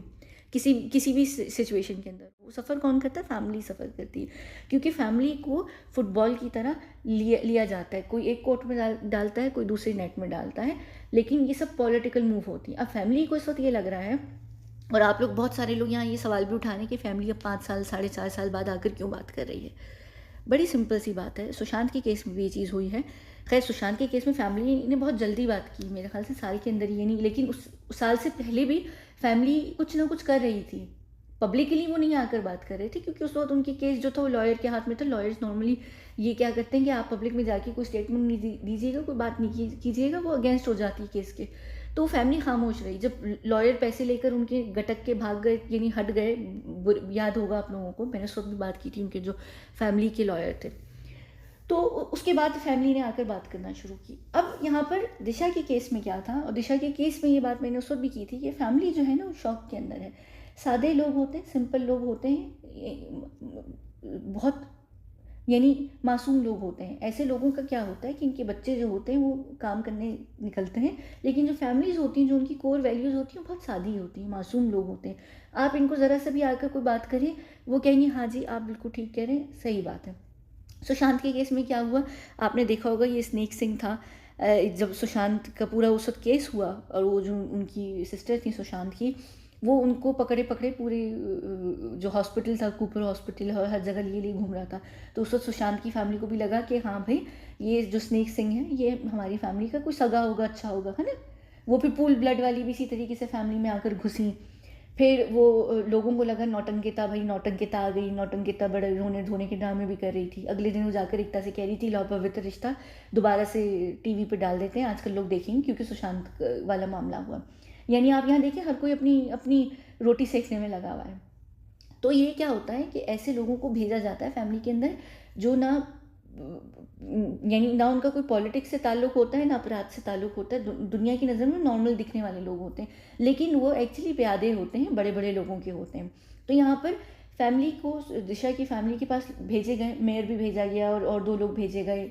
किसी किसी भी सिचुएशन के अंदर। वो सफ़र कौन करता है? फैमिली सफ़र करती है, क्योंकि फैमिली को फुटबॉल की तरह लिया जाता है। कोई एक कोर्ट में डालता है, कोई दूसरे नेट में डालता है, लेकिन ये सब पॉलिटिकल मूव होती है। अब फैमिली को इस वक्त ये लग रहा है, और आप लोग बहुत सारे लोग यहाँ ये सवाल भी उठा रहे हैं कि फैमिली अब 5 साल 4.5 साल बाद आकर क्यों बात कर रही है। बड़ी सिंपल सी बात है, सुशांत के केस में भी ये चीज़ हुई है। खैर सुशांत के केस में फैमिली ने बहुत जल्दी बात की, मेरे ख्याल से साल के अंदर ये नहीं, लेकिन उस साल से पहले भी फैमिली कुछ ना कुछ कर रही थी। पब्लिकली वो नहीं आकर बात कर रहे थे, क्योंकि उस वक्त उनकी केस जो था वो लॉयर के हाथ में था। लॉयर्स नॉर्मली ये क्या करते हैं कि आप पब्लिक में जाके कोई स्टेटमेंट नहीं दीजिएगा, कोई बात नहीं कीजिएगा, वो अगेंस्ट हो जाती है केस के। तो फैमिली खामोश रही। जब लॉयर पैसे लेकर उनके गटक के भाग गए, यानी हट गए, याद होगा आप लोगों को, मैंने उस वक्त भी बात की थी उनके जो फैमिली के लॉयर थे, तो उसके बाद फैमिली ने आकर बात करना शुरू की। अब यहाँ पर दिशा के केस में क्या था, और दिशा के केस में ये बात मैंने उस वक्त भी की थी कि फैमिली जो है ना वो शॉक के अंदर है। सादे लोग होते हैं, सिंपल लोग होते हैं, बहुत यानी मासूम लोग होते हैं। ऐसे लोगों का क्या होता है कि इनके बच्चे जो होते हैं वो काम करने निकलते हैं, लेकिन जो फैमिलीज़ होती हैं, जो उनकी कोर वैल्यूज़ होती हैं, बहुत सादी होती हैं, मासूम लोग होते हैं। आप इनको ज़रा सा भी आकर कोई बात करें, वो कहेंगे हाँ जी आप बिल्कुल ठीक कह रहे हैं, सही बात है। सुशांत के केस में क्या हुआ, आपने देखा होगा, ये स्नेक सिंह था। जब सुशांत का पूरा उस वक्त केस हुआ, और वो जो उनकी सिस्टर थी सुशांत की, वो उनको पकड़े पकड़े पूरे जो हॉस्पिटल था, कूपर हॉस्पिटल, हर जगह लिए घूम रहा था। तो उस वक्त सुशांत की फैमिली को भी लगा कि हाँ भाई, ये जो स्नेक सिंह है ये हमारी फैमिली का कोई सगा होगा, अच्छा होगा, है ना। वो फिर पूल ब्लड वाली भी इसी तरीके से फैमिली में आकर घुसी। फिर वो लोगों को लगा नौटंकिता, भाई नौटंकिता आ गई, नौटंकिता बड़े रोने धोने के ड्रामे भी कर रही थी। अगले दिन वो जाकर एकता से कह रही थी, लाओ पवित्र रिश्ता दोबारा से टीवी पे डाल देते हैं, आजकल लोग देखेंगे, क्योंकि सुशांत वाला मामला हुआ। यानी आप यहाँ देखें, हर कोई अपनी अपनी रोटी सेकने में लगा हुआ है। तो ये क्या होता है कि ऐसे लोगों को भेजा जाता है फैमिली के अंदर, जो ना यानी ना उनका कोई पॉलिटिक्स से ताल्लुक़ होता है, ना अपराध से ताल्लुक़ होता है, दुनिया की नज़र में नॉर्मल दिखने वाले लोग होते हैं, लेकिन वो एक्चुअली प्यादे होते हैं, बड़े बड़े लोगों के होते हैं। तो यहाँ पर फैमिली को, दिशा की फैमिली के पास भेजे गए, मेयर भी भेजा गया, और 2 लोग भेजे गए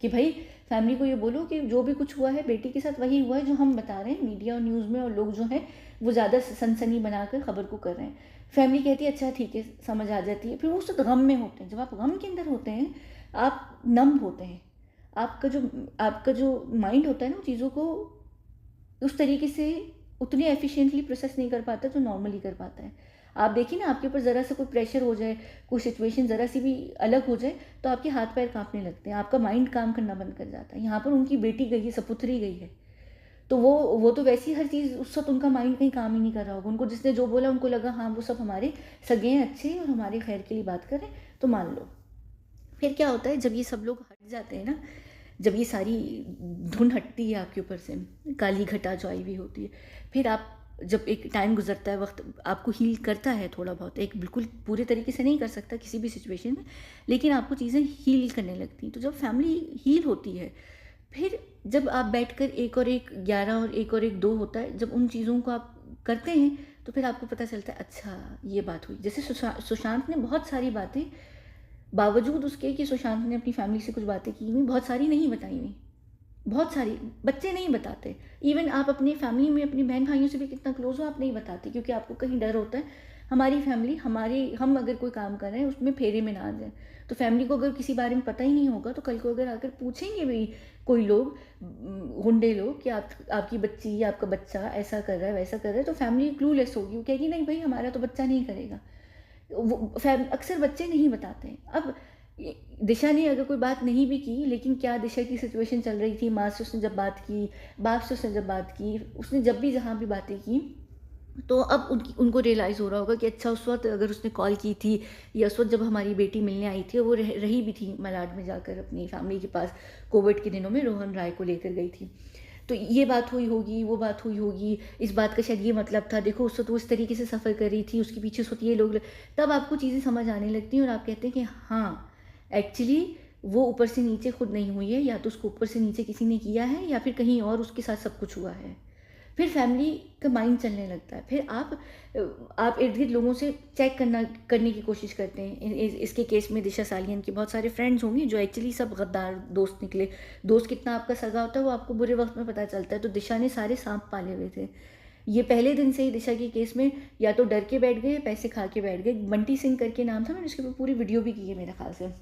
कि भाई फैमिली को ये बोलो कि जो भी कुछ हुआ है बेटी के साथ वही हुआ है जो हम बता रहे हैं मीडिया और न्यूज़ में, और लोग जो हैं वो ज़्यादा सनसनी बनाकर ख़बर को कर रहे हैं। फैमिली कहती है अच्छा ठीक है, समझ आ जाती है। फिर वो उस गम में होते हैं, जब आप गम के अंदर होते हैं आप नम होते हैं, आपका जो माइंड होता है ना, चीज़ों को उस तरीके से उतनी एफिशिएंटली प्रोसेस नहीं कर पाता जो नॉर्मली कर पाता है। आप देखिए ना, आपके ऊपर ज़रा सा कोई प्रेशर हो जाए, कोई सिचुएशन ज़रा सी भी अलग हो जाए, तो आपके हाथ पैर कांपने लगते हैं, आपका माइंड काम करना बंद कर जाता है। यहाँ पर उनकी बेटी गई है, सपुत्री गई है, तो वो तो वैसी हर चीज़, उस वक्त उनका माइंड कहीं काम ही नहीं कर रहा होगा। उनको जिसने जो बोला उनको लगा हाँ वो सब हमारे सगे हैं, अच्छे हैं और हमारे खैर के लिए बात कर रहे हैं, तो मान लो। फिर क्या होता है, जब ये सब लोग हट जाते हैं ना, जब ये सारी धुन हटती है आपके ऊपर से, काली घटा जो आई हुई होती है, फिर आप जब एक टाइम गुजरता है, वक्त आपको हील करता है थोड़ा बहुत, एक बिल्कुल पूरे तरीके से नहीं कर सकता किसी भी सिचुएशन में, लेकिन आपको चीज़ें हील करने लगती हैं। तो जब फैमिली हील होती है, फिर जब आप बैठकर 1 और 1 11 और 1 और 1 2 होता है, जब उन चीज़ों को आप करते हैं, तो फिर आपको पता चलता है अच्छा ये बात हुई। जैसे सुशांत ने बहुत सारी बातें, बावजूद उसके कि सुशांत ने अपनी फैमिली से कुछ बातें की हुई, बहुत सारी नहीं बताई हुई, बहुत सारी बच्चे नहीं बताते। इवन आप अपनी फैमिली में अपनी बहन भाइयों से भी कितना क्लोज हो, आप नहीं बताते, क्योंकि आपको कहीं डर होता है हमारी फैमिली, हम अगर कोई काम कर रहे हैं उसमें फेरे में ना आ जाए। तो फैमिली को अगर किसी बारे में पता ही नहीं होगा, तो कल को अगर आकर पूछेंगे भी कोई लोग, गुंडे लोग, कि आपकी बच्ची या आपका बच्चा ऐसा कर रहा है वैसा कर रहा है, तो फैमिली क्लूलेस होगी, वो कहेगी नहीं भाई हमारा तो बच्चा नहीं करेगा। वो अक्सर बच्चे नहीं बताते हैं। अब दिशा ने अगर कोई बात नहीं भी की, लेकिन क्या दिशा की सिचुएशन चल रही थी, माँ से उसने जब बात की, बाप से उसने जब बात की, उसने जब भी जहाँ भी बातें की, तो अब उनको रियलाइज़ हो रहा होगा कि अच्छा उस वक्त अगर उसने कॉल की थी, या उस वक्त जब हमारी बेटी मिलने आई थी, वो रही भी थी मलाड में जाकर अपनी फैमिली के पास, कोविड के दिनों में रोहन राय को लेकर गई थी, तो ये बात हुई होगी, वो बात हुई होगी, इस बात का शायद ये मतलब था, देखो उस वक्त वो इस तरीके से सफ़र कर रही थी, उसके पीछे उस वक्त ये लोग, तब आपको चीज़ें समझ आने लगती हैं और आप कहते हैं कि हाँ एक्चुअली वो ऊपर से नीचे खुद नहीं हुई है, या तो उसको ऊपर से नीचे किसी ने किया है, या फिर कहीं और उसके साथ सब कुछ हुआ है। फिर फैमिली का माइंड चलने लगता है, फिर आप इर्द गिर्द लोगों से चेक करने की कोशिश करते हैं। इसके केस में दिशा सालियन के बहुत सारे फ्रेंड्स होंगे जो एक्चुअली सब गद्दार दोस्त निकले। दोस्त कितना आपका सगा होता है वो आपको बुरे वक्त में पता चलता है। तो दिशा ने सारे सांप पाले हुए थे, ये पहले दिन से ही दिशा के केस में या तो डर के बैठ गए, पैसे खा के बैठ गए। बंटी सिंह करके नाम था, मैंने उसके ऊपर पूरी वीडियो भी की है मेरे ख्याल से।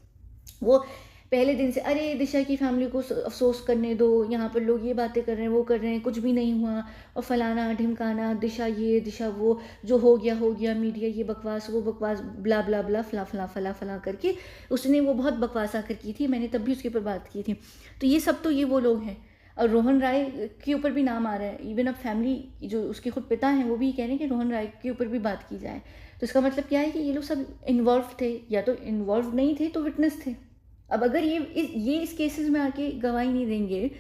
वो पहले दिन से अरे दिशा की फैमिली को अफसोस करने दो, यहाँ पर लोग ये बातें कर रहे हैं, वो कर रहे हैं, कुछ भी नहीं हुआ, और फलाना ढिमकाना, दिशा ये दिशा वो, जो हो गया, मीडिया ये बकवास वो बकवास, ब्ला ब्ला ब्ला, फला फला फला फला करके उसने वो बहुत बकवास आकर की थी। मैंने तब भी उसके ऊपर बात की थी। तो ये सब तो ये वो लोग हैं। और रोहन राय के ऊपर भी नाम आ रहा है, इवन अब फैमिली जो उसके खुद पिता हैं वो भी कह रहे हैं कि रोहन राय के ऊपर भी बात की जाए। तो इसका मतलब क्या है कि ये लोग सब इन्वॉल्व थे, या तो इन्वॉल्व नहीं थे तो विटनेस थे। अब अगर ये इस केसेस में आके गवाही नहीं देंगे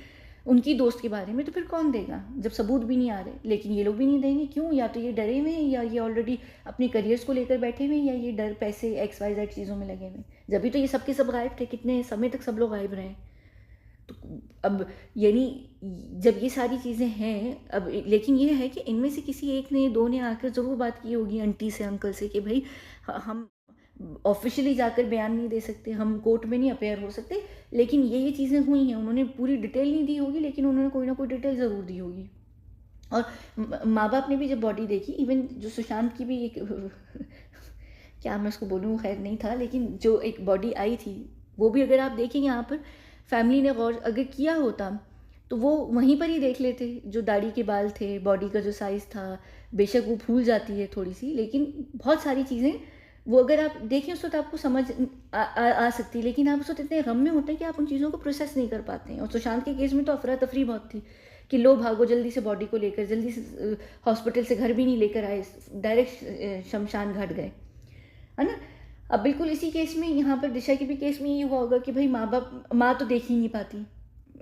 उनकी दोस्त के बारे में, तो फिर कौन देगा जब सबूत भी नहीं आ रहे। लेकिन ये लोग भी नहीं देंगे, क्यों? या तो ये डरे हुए हैं, या ये ऑलरेडी अपने करियर्स को लेकर बैठे हुए हैं, या ये डर पैसे XYZ चीज़ों में लगे हुए। जब भी तो ये सबके सब गायब थे, कितने समय तक सब लोग गायब रहे। तो अब यानी जब ये सारी चीज़ें हैं अब, लेकिन ये है कि इनमें से किसी एक ने, दो ने आकर ज़रूर बात की होगी आंटी से, अंकल से, कि भाई हम ऑफिशियली जाकर बयान नहीं दे सकते, हम कोर्ट में नहीं अपेयर हो सकते, लेकिन ये चीज़ें हुई हैं। उन्होंने पूरी डिटेल नहीं दी होगी, लेकिन उन्होंने कोई ना कोई डिटेल ज़रूर दी होगी। और माँ बाप ने भी जब बॉडी देखी, इवन जो सुशांत की भी एक क्या मैं उसको बोलूँ, खैर नहीं था, लेकिन जो एक बॉडी आई थी वो भी अगर आप देखेंगे यहाँ पर फैमिली ने गौर अगर किया होता तो वो वहीं पर ही देख लेते। जो दाढ़ी के बाल थे, बॉडी का जो साइज़ था, बेशक वो भूल जाती है थोड़ी सी, लेकिन बहुत सारी चीज़ें वो अगर आप देखें उस वक्त आपको समझ आ सकती है। लेकिन आप उस वक्त इतने गम में होते हैं कि आप उन चीज़ों को प्रोसेस नहीं कर पाते हैं। और सुशांत के केस में तो अफरा तफरी बहुत थी कि लो भागो जल्दी से बॉडी को लेकर, जल्दी से हॉस्पिटल से घर भी नहीं लेकर आए, डायरेक्ट शमशान घाट गए, है ना। अब बिल्कुल इसी केस में यहाँ पर दिशा के भी केस में ये हुआ होगा कि भाई माँ तो देख ही नहीं पाती,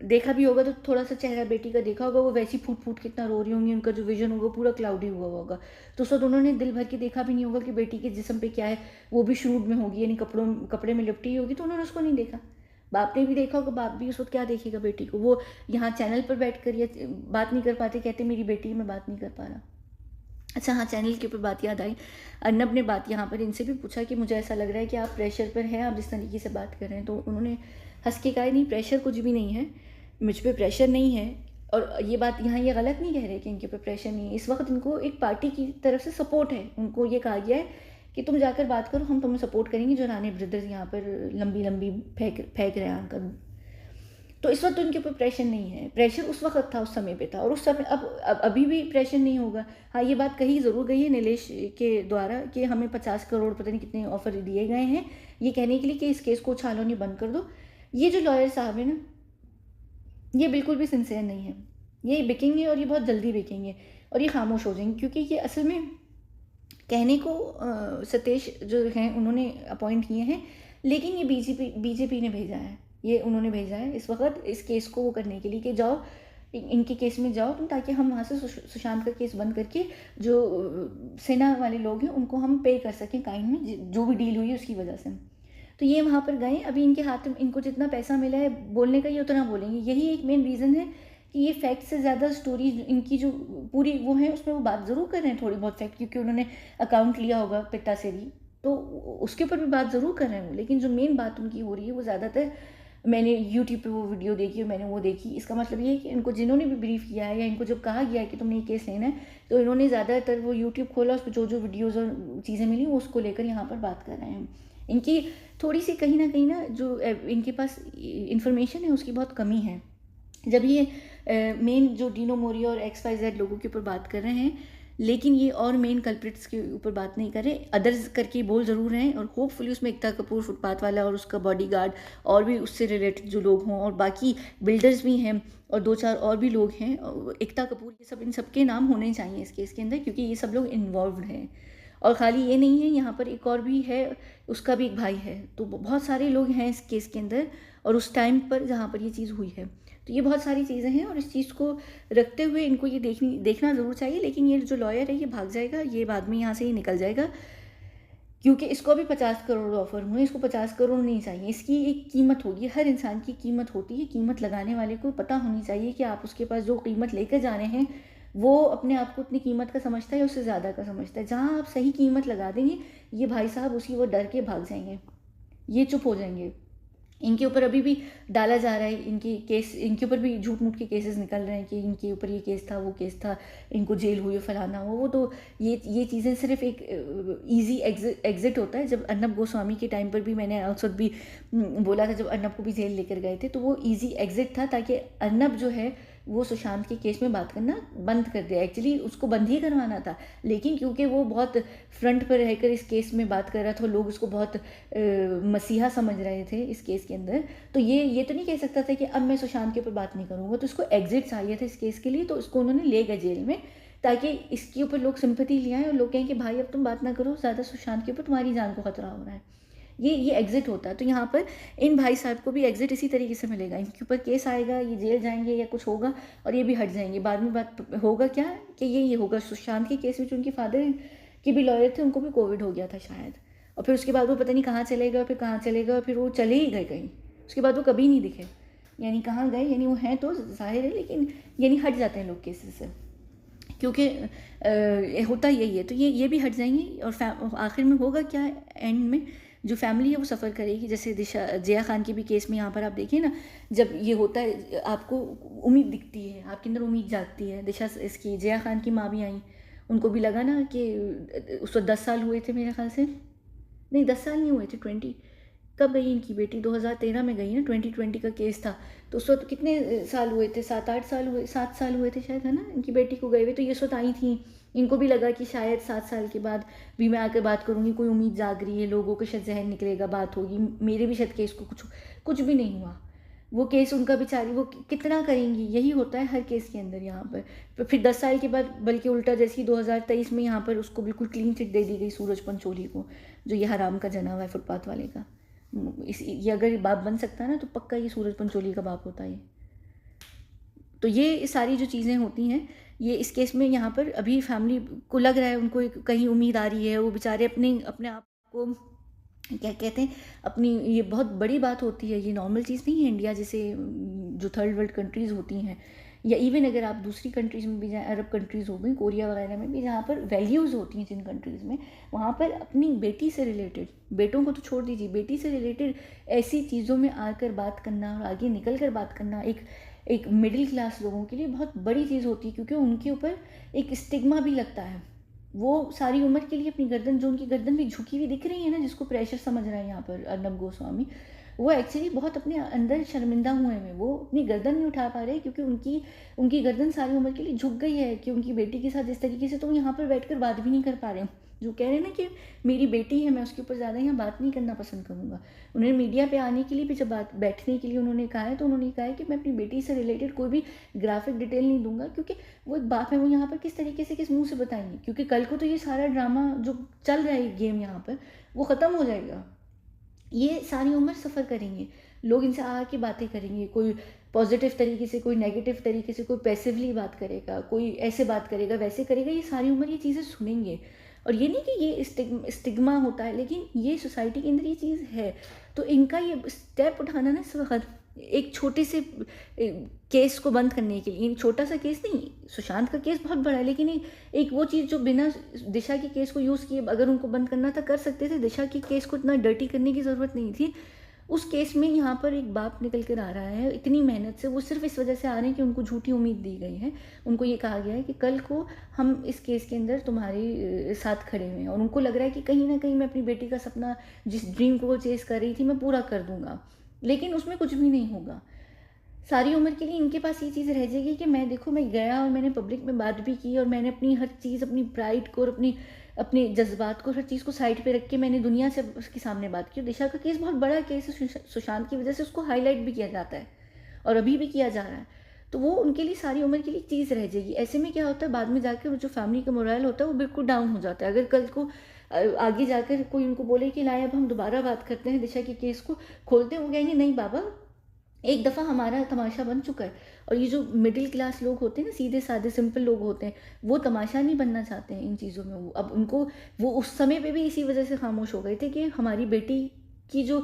देखा भी होगा तो थोड़ा सा चेहरा बेटी का देखा होगा, वो वैसी फूट फूट कितना रो रही होंगी, उनका जो विजन होगा पूरा क्लाउडी हुआ होगा। तो उस वक्त उन्होंने दिल भर के देखा भी नहीं होगा कि बेटी के जिस्म पे क्या है, वो भी शूट में होगी, यानी कपड़े में लिपटी होगी, तो उन्होंने उसको नहीं देखा। बाप ने भी देखा होगा, बाप भी उस वक्त क्या देखेगा बेटी को। वो यहाँ चैनल पर बैठ कर या बात नहीं कर पाते, कहते मेरी बेटी मैं बात नहीं कर पा रहा। अच्छा हाँ, चैनल के ऊपर बात याद आई, अर्नब ने बात यहाँ पर इनसे भी पूछा कि मुझे ऐसा लग रहा है कि आप प्रेशर पर हैं, आप जिस तरीके से बात कर रहे हैं। तो उन्होंने हंस के कहा नहीं, प्रेशर कुछ भी नहीं है, मुझ पर प्रेशर नहीं है। और ये बात यहाँ ये गलत नहीं कह रहे कि इनके ऊपर प्रेशर नहीं है। इस वक्त इनको एक पार्टी की तरफ से सपोर्ट है, उनको ये कहा गया है कि तुम जाकर बात करो, हम तुम्हें सपोर्ट करेंगे। जो राणे ब्रदर्स यहाँ पर लंबी लंबी फेंक रहे हैं आकर, तो इस वक्त उनके ऊपर प्रेशर नहीं है। प्रेशर उस वक्त था, उस समय पे था, और उस समय अब अभी भी प्रेशर नहीं होगा। हाँ, ये बात कही ज़रूर गई है नीलेश के द्वारा कि हमें 50 करोड़ पता नहीं कितने ऑफर दिए गए हैं, ये कहने के लिए कि इस केस को उछालो नहीं, बंद कर दो। ये जो लॉयर साहब है ना, ये बिल्कुल भी सिंसियर नहीं है। ये बिकेंगे और ये बहुत जल्दी बिकेंगे, और ये खामोश हो जाएंगे, क्योंकि ये असल में कहने को सतेश जो हैं उन्होंने अपॉइंट किए हैं, लेकिन ये बीजेपी ने भेजा है, ये उन्होंने भेजा है इस वक्त इस केस को वो करने के लिए कि जाओ इनके केस में जाओ तुम, ताकि हम वहाँ से सुशांत का केस बंद करके जो सेना वाले लोग हैं उनको हम पे कर सकें काइंड में, जो भी डील हुई है उसकी वजह से। तो ये वहाँ पर गए, अभी इनके हाथ में इनको जितना पैसा मिला है बोलने का, ये उतना बोलेंगे। यही एक मेन रीज़न है कि ये फैक्ट से ज़्यादा स्टोरी इनकी जो पूरी वो है उसमें वो बात ज़रूर कर रहे हैं, थोड़ी बहुत फैक्ट, क्योंकि उन्होंने अकाउंट लिया होगा पिता से भी, तो उसके ऊपर भी बात ज़रूर कर रहे हैं। लेकिन जो मेन बात उनकी हो रही है वो ज़्यादातर, मैंने यूट्यूब पे वो वीडियो देखी और मैंने वो देखी, इसका मतलब ये है कि इनको जिन्होंने भी ब्रीफ किया है या इनको जब कहा गया है कि तुमने ये केस लेना है, तो इन्होंने ज़्यादातर वो यूट्यूब खोला, उस पर जो जो वीडियोज़ और चीज़ें मिली वो उसको लेकर यहाँ पर बात कर रहे हैं। इनकी थोड़ी सी कहीं ना जो इनके पास इंफॉर्मेशन है उसकी बहुत कमी है। जब ये मेन जो डीनो मोरिया और XYZ लोगों के ऊपर बात कर रहे हैं, लेकिन ये और मेन कल्प्रिट्स के ऊपर बात नहीं कर रहे, अदर्स करके बोल ज़रूर रहे हैं। और होपफुली उसमें एकता कपूर फुटपाथ वाला और उसका बॉडीगार्ड और भी उससे रिलेटेड जो लोग हों, और बाकी बिल्डर्स भी हैं और 2-4 और भी लोग हैं, एकता कपूर, ये सब, इन सबके नाम होने चाहिए इस केस के अंदर, क्योंकि ये सब लोग इन्वॉल्व्ड हैं। और ख़ाली ये नहीं है, यहाँ पर एक और भी है, उसका भी एक भाई है, तो बहुत सारे लोग हैं इस केस के अंदर और उस टाइम पर जहाँ पर ये चीज़ हुई है। तो ये बहुत सारी चीज़ें हैं और इस चीज़ को रखते हुए इनको ये देखना ज़रूर चाहिए। लेकिन ये जो लॉयर है ये भाग जाएगा, ये बाद में यहाँ से ही निकल जाएगा, क्योंकि इसको अभी 50 करोड़ ऑफर हुए, इसको 50 करोड़ नहीं चाहिए। इसकी एक कीमत होगी, हर इंसान की कीमत होती है, कीमत लगाने वाले को पता होनी चाहिए कि आप उसके पास जो कीमत लेकर जा रहे हैं वो अपने आप को उतनी कीमत का समझता है या उससे ज़्यादा का समझता है। जहाँ आप सही कीमत लगा देंगे, ये भाई साहब उसी वो डर के भाग जाएंगे, ये चुप हो जाएंगे, इनके ऊपर अभी भी डाला जा रहा है, इनकी केस, इनके ऊपर भी झूठ मूठ के केसेस निकल रहे हैं कि इनके ऊपर ये केस था, वो केस था, इनको जेल हुई, फलाना हुआ वो। तो ये चीज़ें सिर्फ एक इजी एग्जिट होता है। जब अर्नब गोस्वामी के टाइम पर भी मैंने उस वक्त भी बोला था, जब अर्नब को भी जेल लेकर गए थे, तो वो इजी एग्जिट था ताकि अर्नब जो है वो सुशांत के केस में बात करना बंद कर दिया। एक्चुअली उसको बंद ही करवाना था, लेकिन क्योंकि वो बहुत फ्रंट पर रहकर इस केस में बात कर रहा था, लोग उसको बहुत मसीहा समझ रहे थे इस केस के अंदर, तो ये तो नहीं कह सकता था कि अब मैं सुशांत के ऊपर बात नहीं करूँगा। तो उसको एग्जिट चाहिए था इस केस के लिए, तो उसको उन्होंने ले गए जेल में, ताकि इसके ऊपर लोग सिंपैथी ले आए और लोग कहें कि भाई अब तुम बात ना करो ज़्यादा, सुशांत के ऊपर तुम्हारी जान को खतरा हो रहा है। ये एग्जिट होता है। तो यहाँ पर इन भाई साहब को भी एग्जिट इसी तरीके से मिलेगा, इनके ऊपर केस आएगा, ये जेल जाएंगे या कुछ होगा और ये भी हट जाएंगे। बाद में बात होगा क्या कि ये होगा, सुशांत के केस में जो उनके फादर के भी लॉयर थे, उनको भी कोविड हो गया था शायद, और फिर उसके बाद वो पता नहीं कहाँ चलेगा, फिर कहाँ चलेगा, फिर वो चले ही गए कहीं, उसके बाद वो कभी नहीं दिखे। यानी कहाँ गए, यानी वो हैं तो जाहिर है, लेकिन यानी हट जाते हैं लोग केसेस से, क्योंकि होता यही है। तो ये भी हट जाएंगे और आखिर में होगा क्या, एंड में जो फैमिली है वो सफ़र करेगी। जैसे दिशा जिया खान के भी केस में यहाँ पर आप देखिए ना, जब ये होता है आपको उम्मीद दिखती है, आपके अंदर उम्मीद जागती है। इसकी जिया खान की माँ भी आई, उनको भी लगा ना कि उस वक्त 10 साल हुए थे मेरे ख्याल से, नहीं 10 साल नहीं हुए थे, 20, कब गई इनकी बेटी, 2013 में गई ना, 2020 का केस था। तो उस वक्त कितने साल हुए थे, 7-8 साल हुए, 7 साल हुए थे शायद, है ना, इनकी बेटी को गए हुए। तो ये उस वक्त आई थी, इनको भी लगा कि शायद 7 साल के बाद भी मैं आकर बात करूँगी, कोई उम्मीद जाग रही है, लोगों का शायद जहन निकलेगा, बात होगी, मेरे भी शायद केस को कुछ भी नहीं हुआ। वो केस उनका बेचारी, वो कितना करेंगी, यही होता है हर केस के अंदर यहाँ पर। फिर 10 साल के बाद बल्कि उल्टा, जैसे 2023 में यहाँ पर उसको बिल्कुल क्लीन चिट दे दी गई, सूरज पंचोली को, जो ये हराम का जना हुआ है फुटपाथ वाले का। ये अगर बाप बन सकता है ना, तो पक्का ये सूरज पंचोली का बाप होता है। तो ये सारी जो चीज़ें होती हैं, ये इस केस में यहाँ पर अभी फैमिली को लग रहा है, उनको एक कहीं उम्मीद आ रही है, वो बेचारे अपने आप को क्या कहते हैं, अपनी, ये बहुत बड़ी बात होती है, ये नॉर्मल चीज़ नहीं है। इंडिया जैसे जो थर्ड वर्ल्ड कंट्रीज़ होती हैं, या इवन अगर आप दूसरी कंट्रीज़ में भी जाएँ, अरब कंट्रीज़ हो गई, कोरिया वगैरह में भी, जहाँ पर वैल्यूज़ होती हैं जिन कंट्रीज़ में, वहाँ पर अपनी बेटी से रिलेटेड, बेटों को तो छोड़ दीजिए, बेटी से रिलेटेड ऐसी चीज़ों में आकर बात करना और आगे निकल कर बात करना एक मिडिल क्लास लोगों के लिए बहुत बड़ी चीज़ होती है, क्योंकि उनके ऊपर एक स्टिग्मा भी लगता है। वो सारी उम्र के लिए अपनी गर्दन, जो उनकी गर्दन भी झुकी हुई दिख रही है ना, जिसको प्रेशर समझ रहा है यहाँ पर अर्नब गोस्वामी, वो एक्चुअली बहुत अपने अंदर शर्मिंदा हुए हैं। वो अपनी गर्दन नहीं उठा पा रहे, क्योंकि उनकी गर्दन सारी उम्र के लिए झुक गई है कि उनकी बेटी के साथ जिस तरीके से, तो वो यहाँ पर बैठकर बात भी नहीं कर पा रहे हैं। जो कह रहे हैं ना कि मेरी बेटी है, मैं उसके ऊपर ज़्यादा यहाँ बात नहीं करना पसंद करूँगा। उन्होंने मीडिया पे आने के लिए भी जब बैठने के लिए उन्होंने कहा है, तो उन्होंने कहा है कि मैं अपनी बेटी से रिलेटेड कोई भी ग्राफिक डिटेल नहीं दूंगा, क्योंकि वो एक बाप है, वो यहाँ पर किस तरीके से, किस मुंह से बताएंगे, क्योंकि कल को तो ये सारा ड्रामा जो चल रहा है गेम यहाँ पर, वो ख़त्म हो जाएगा। ये सारी उम्र सफ़र करेंगे लोग, इनसे आके बातें करेंगे, कोई पॉजिटिव तरीके से, कोई नेगेटिव तरीके से, कोई पैसिवली बात करेगा, कोई ऐसे बात करेगा, वैसे करेगा, ये सारी उम्र ये चीज़ें सुनेंगे। और ये नहीं कि ये स्टिग्मा होता है, लेकिन ये सोसाइटी के अंदर ये चीज़ है। तो इनका ये स्टेप उठाना ना इस वक्त, एक छोटे से केस को बंद करने के लिए, छोटा सा केस नहीं, सुशांत का केस बहुत बड़ा है, लेकिन एक वो चीज़ जो बिना दिशा के केस को यूज़ किए अगर उनको बंद करना था, कर सकते थे। दिशा के केस को इतना डर्टी करने की ज़रूरत नहीं थी। उस केस में यहाँ पर एक बाप निकल कर आ रहा है इतनी मेहनत से, वो सिर्फ इस वजह से आ रहे हैं कि उनको झूठी उम्मीद दी गई है। उनको ये कहा गया है कि कल को हम इस केस के अंदर तुम्हारे साथ खड़े हुए हैं, और उनको लग रहा है कि कहीं ना कहीं मैं अपनी बेटी का सपना, जिस ड्रीम को वो चेस कर रही थी, मैं पूरा कर दूंगा, लेकिन उसमें कुछ भी नहीं होगा। सारी उम्र के लिए इनके पास ये चीज़ रह जाएगी कि मैं, देखो, मैं गया और मैंने पब्लिक में बात भी की, और मैंने अपनी हर चीज़, अपनी प्राइड को और अपने जज्बात को, हर चीज़ को साइड पे रख के मैंने दुनिया से उसके सामने बात की। दिशा का केस बहुत बड़ा केस है, सुशांत की वजह से उसको हाईलाइट भी किया जाता है और अभी भी किया जा रहा है। तो वो उनके लिए सारी उम्र के लिए चीज़ रह जाएगी। ऐसे में क्या होता है, बाद में जाकर जो फैमिली का मोरल होता है वो बिल्कुल डाउन हो जाता है। अगर कल को आगे जाकर कोई उनको बोले कि लाए अब हम दोबारा बात करते हैं, दिशा के केस को खोलते हैं, वो कहेंगे नहीं बाबा, एक दफ़ा हमारा तमाशा बन चुका है। और ये जो मिडिल क्लास लोग होते हैं ना, सीधे साधे सिंपल लोग होते हैं, वो तमाशा नहीं बनना चाहते हैं इन चीज़ों में। वो अब उनको, वो उस समय पे भी इसी वजह से खामोश हो गए थे कि हमारी बेटी की जो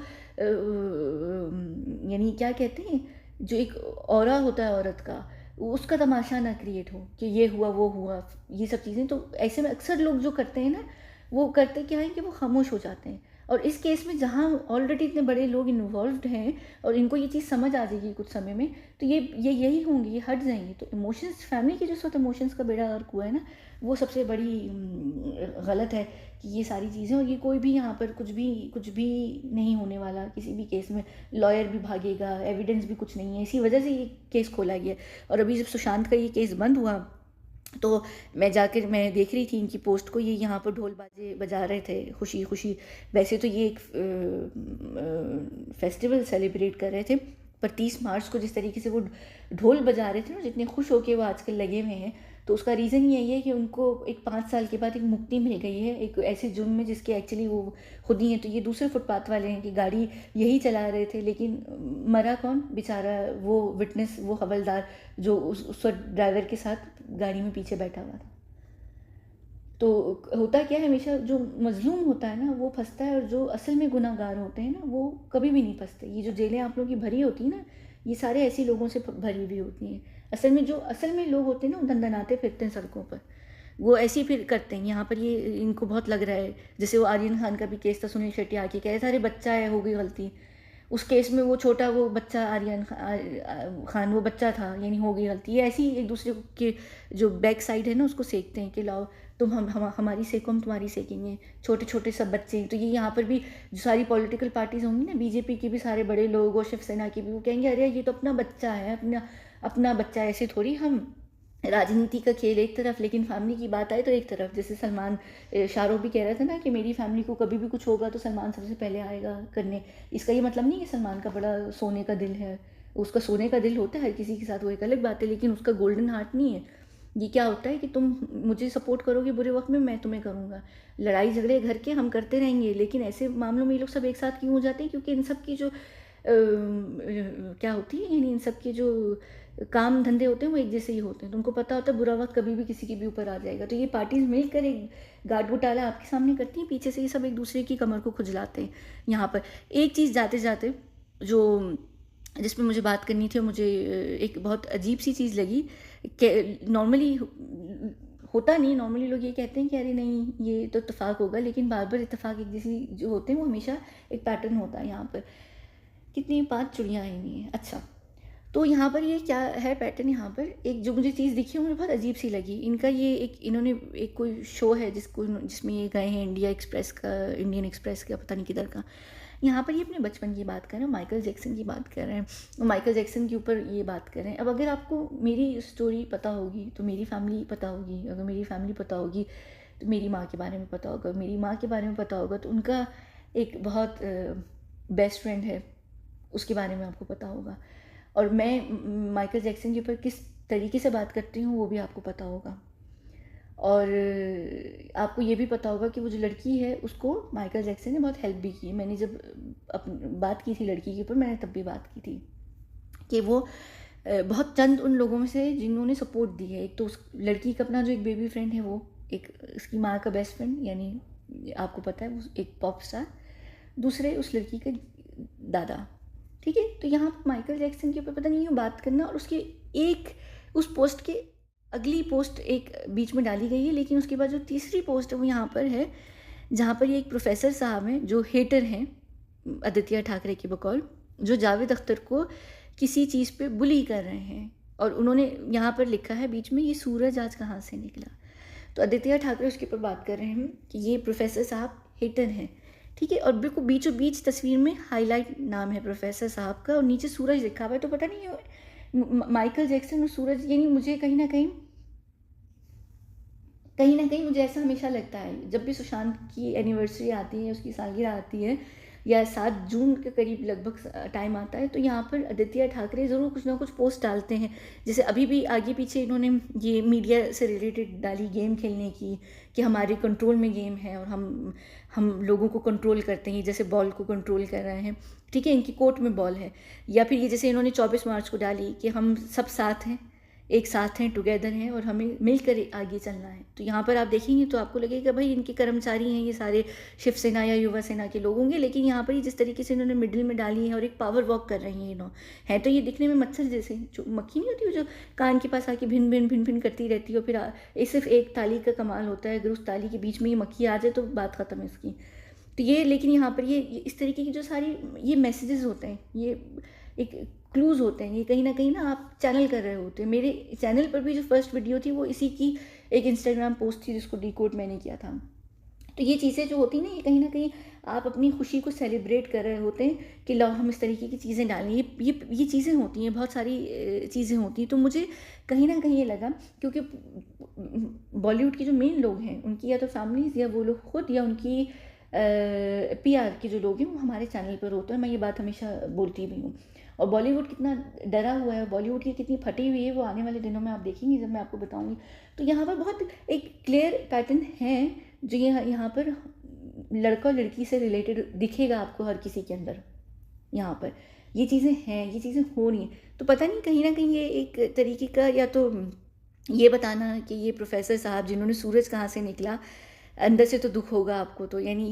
यानी क्या कहते हैं, जो एक ऑरा होता है औरत का, उसका तमाशा ना क्रिएट हो कि ये हुआ वो हुआ, ये सब चीज़ें। तो ऐसे में अक्सर लोग जो करते हैं ना, वो करते क्या है कि वो खामोश हो जाते हैं। और इस केस में जहाँ ऑलरेडी इतने बड़े लोग इन्वॉल्व्ड हैं और इनको ये चीज़ समझ आ जाएगी कुछ समय में, तो ये यही होंगे, ये हट जाएंगे। तो इमोशंस, फैमिली के जो साथ इमोशंस का बेड़ा गर्क हुआ है ना, वो सबसे बड़ी गलत है कि ये सारी चीज़ें, और ये कोई भी यहाँ पर कुछ भी नहीं होने वाला किसी भी केस में। लॉयर भी भागेगा, एविडेंस भी कुछ नहीं है, इसी वजह से ये केस खोला गया। और अभी जब सुशांत का ये केस बंद हुआ तो मैं देख रही थी इनकी पोस्ट को, ये यहाँ पर ढोल बाजे बजा रहे थे खुशी खुशी। वैसे तो ये एक फेस्टिवल सेलिब्रेट कर रहे थे, पर 30 मार्च को जिस तरीके से वो ढोल बजा रहे थे ना, जितने खुश होके वो आजकल लगे हुए हैं, तो उसका रीज़न यही है कि उनको एक 5 साल के बाद एक मुक्ति मिल गई है एक ऐसे जुर्म में जिसके एक्चुअली वो खुद ही हैं। तो ये दूसरे फुटपाथ वाले हैं कि गाड़ी यही चला रहे थे, लेकिन मरा कौन बेचारा? वो विटनेस, वो हवलदार जो उस वक्त ड्राइवर के साथ गाड़ी में पीछे बैठा हुआ था। तो होता क्या है, हमेशा जो मजलूम होता है ना वो फंसता है, और जो असल में गुनाहगार होते हैं ना वो कभी भी नहीं फंसते। ये जो जेलें आप लोगों की भरी होती हैं ना, ये सारे ऐसी लोगों से भरी हुई होती हैं। असल में लोग होते हैं ना, वो दंदनाते फिरते हैं सड़कों पर, वो ऐसे ही फिर करते हैं। यहाँ पर ये इनको बहुत लग रहा है, जैसे वो आर्यन खान का भी केस था, सुनील शेट्टी आके कह रहे थे अरे बच्चा है, हो गई गलती। उस केस में वो छोटा वो बच्चा आर्यन खान वो बच्चा था, यानी हो गई गलती। ये ऐसे ही एक दूसरे के जो बैक साइड है ना उसको सेकते हैं कि लाओ तुम हमारी सेको, हम तुम्हारी सेकेंगे, छोटे छोटे सब बच्चे हैं। तो ये यहाँ पर भी जो सारी पॉलिटिकल पार्टीज होंगी ना, बीजेपी के भी सारे बड़े लोग और शिवसेना के भी, वो कहेंगे अरे ये तो अपना बच्चा है, अपना बच्चा। ऐसे थोड़ी हम, राजनीति का खेल एक तरफ, लेकिन फैमिली की बात आए तो एक तरफ। जैसे सलमान, शाहरुख भी कह रहा था ना कि मेरी फैमिली को कभी भी कुछ होगा तो सलमान सबसे पहले आएगा करने। इसका ये मतलब नहीं कि सलमान का बड़ा सोने का दिल है, उसका सोने का दिल होता है हर किसी के साथ, वो एक अलग बात है, लेकिन उसका गोल्डन हार्ट नहीं है। ये क्या होता है कि तुम मुझे सपोर्ट करोगे बुरे वक्त में, मैं तुम्हें करूँगा। लड़ाई झगड़े घर के हम करते रहेंगे, लेकिन ऐसे मामलों में ये लोग सब एक साथ क्यों हो जाते हैं? क्योंकि इन सब की जो क्या होती है, यानी इन सब के जो काम धंधे होते हैं वो एक जैसे ही होते हैं। तुमको पता होता है बुरा वक्त कभी भी किसी के भी ऊपर आ जाएगा। तो ये पार्टीज मिलकर एक गाट घोटाला आपके सामने करती हैं, पीछे से ये सब एक दूसरे की कमर को खुजलाते हैं। यहाँ पर एक चीज़ जाते जाते जो जिस पर मुझे बात करनी थी, मुझे एक बहुत अजीब सी चीज़ लगी कि नॉर्मली होता नहीं, नॉर्मली लोग ये कहते हैं कि अरे नहीं ये तो इत्तेफाक होगा, लेकिन बार बार इत्तेफाक एक जैसी जो होते हैं वो हमेशा एक पैटर्न होता है। यहाँ पर कितनी 5 चिड़ियाँ आई हुई हैं। अच्छा, तो यहाँ पर ये क्या है पैटर्न? यहाँ पर एक जो मुझे चीज़ दिखी मुझे बहुत अजीब सी लगी। इनका ये एक इन्होंने एक कोई शो है जिसमें ये गए हैं, इंडियन एक्सप्रेस का पता नहीं किधर का। यहाँ पर ये अपने बचपन की बात कर रहे हैं, माइकल जैक्सन की बात कर रहे हैं, माइकल जैक्सन के ऊपर ये बात कर रहे हैं। अब अगर आपको मेरी स्टोरी पता होगी तो मेरी फैमिली पता होगी, अगर मेरी फैमिली पता होगी तो मेरी माँ के बारे में पता होगा, मेरी माँ के बारे में पता होगा तो उनका एक बहुत बेस्ट फ्रेंड है, उसके बारे में आपको पता होगा। और मैं माइकल जैक्सन के ऊपर किस तरीके से बात करती हूँ वो भी आपको पता होगा। और आपको ये भी पता होगा कि वो जो लड़की है उसको माइकल जैक्सन ने बहुत हेल्प भी की। मैंने जब बात की थी लड़की के ऊपर, मैंने तब भी बात की थी कि वो बहुत चंद उन लोगों में से जिन्होंने सपोर्ट दी है। एक तो उस लड़की का अपना जो एक बेबी फ्रेंड है, वो एक उसकी माँ का बेस्ट फ्रेंड, यानी आपको पता है वो एक पॉप स्टार, दूसरे उस लड़की के दादा। ठीक है, तो यहाँ पर माइकल जैक्सन के ऊपर पता नहीं क्यों बात करना, और उसके एक उस पोस्ट के अगली पोस्ट एक बीच में डाली गई है, लेकिन उसके बाद जो तीसरी पोस्ट है वो यहाँ पर है, जहाँ पर ये एक प्रोफेसर साहब हैं जो हेटर हैं आदित्य ठाकरे के बकौल, जो जावेद अख्तर को किसी चीज़ पे बुली कर रहे हैं। और उन्होंने यहाँ पर लिखा है बीच में, ये सूरज आज कहाँ से निकला। तो आदित्य ठाकरे उसके ऊपर बात कर रहे हैं कि ये प्रोफेसर साहब हेटर हैं। ठीक है, और बिल्कुल बीचों बीच तस्वीर में हाईलाइट नाम है प्रोफेसर साहब का, और नीचे सूरज लिखा हुआ है। तो पता नहीं माइकल जैक्सन और सूरज, यानी मुझे कहीं ना कहीं मुझे ऐसा हमेशा लगता है जब भी सुशांत की एनिवर्सरी आती है, उसकी सालगिरह आती है, या 7 जून के करीब लगभग टाइम आता है, तो यहाँ पर आदित्य ठाकरे ज़रूर कुछ ना कुछ पोस्ट डालते हैं। जैसे अभी भी आगे पीछे इन्होंने ये मीडिया से रिलेटेड डाली गेम खेलने की, कि हमारे कंट्रोल में गेम है और हम लोगों को कंट्रोल करते हैं, जैसे बॉल को कंट्रोल कर रहे हैं। ठीक है, इनकी कोर्ट में बॉल है। या फिर ये जैसे इन्होंने 24 मार्च को डाली कि हम सब साथ हैं, एक साथ हैं, टुगेदर हैं, और हमें मिलकर आगे चलना है। तो यहाँ पर आप देखेंगे तो आपको लगेगा भाई इनके कर्मचारी हैं ये सारे शिवसेना या युवा सेना के लोग होंगे, लेकिन यहाँ पर जिस तरीके से इन्होंने मिडिल में डाली है और एक पावर वॉक कर रही हैं इन्होंने, है तो ये दिखने में मच्छर जैसे, जो मक्खी नहीं होती वो जो कान के पास आके भिन भिन भिन भिन करती रहती है, और फिर ये सिर्फ एक ताली का कमाल होता है, अगर उस ताली के बीच में ये मक्खी आ जाए तो बात ख़त्म है इसकी। तो ये लेकिन यहाँ पर ये इस तरीके की जो सारी ये मैसेजेस होते हैं, ये एक क्लूज़ होते हैं, ये कहीं ना आप चैनल कर रहे होते हैं। मेरे चैनल पर भी जो फर्स्ट वीडियो थी वो इसी की एक इंस्टाग्राम पोस्ट थी जिसको डिकोड मैंने किया था। तो ये चीज़ें जो होती हैं ना, ये कहीं ना कहीं आप अपनी खुशी को सेलिब्रेट कर रहे होते हैं कि लो हम इस तरीके की चीज़ें डालें। ये चीज़ें होती हैं, बहुत सारी चीज़ें होती हैं। तो मुझे कहीं ना कहीं ये लगा, क्योंकि बॉलीवुड के जो मेन लोग हैं उनकी या तो फैमिलीज़ या वो लोग खुद या उनकी पीआर के जो लोग हैं वो हमारे चैनल पर होते हैं। मैं ये बात हमेशा बोलती भी हूँ। और बॉलीवुड कितना डरा हुआ है, बॉलीवुड की कितनी फटी हुई है, वो आने वाले दिनों में आप देखेंगे जब मैं आपको बताऊंगी। तो यहाँ पर बहुत एक क्लियर पैटर्न है जो यहाँ पर लड़का और लड़की से रिलेटेड दिखेगा आपको हर किसी के अंदर। यहाँ पर ये चीज़ें हैं, ये चीज़ें हो रही हैं। तो पता नहीं कहीं ना कहीं ये एक तरीके का, या तो ये बताना कि ये प्रोफेसर साहब जिन्होंने सूरज कहाँ से निकला, अंदर से तो दुख होगा आपको। तो यानी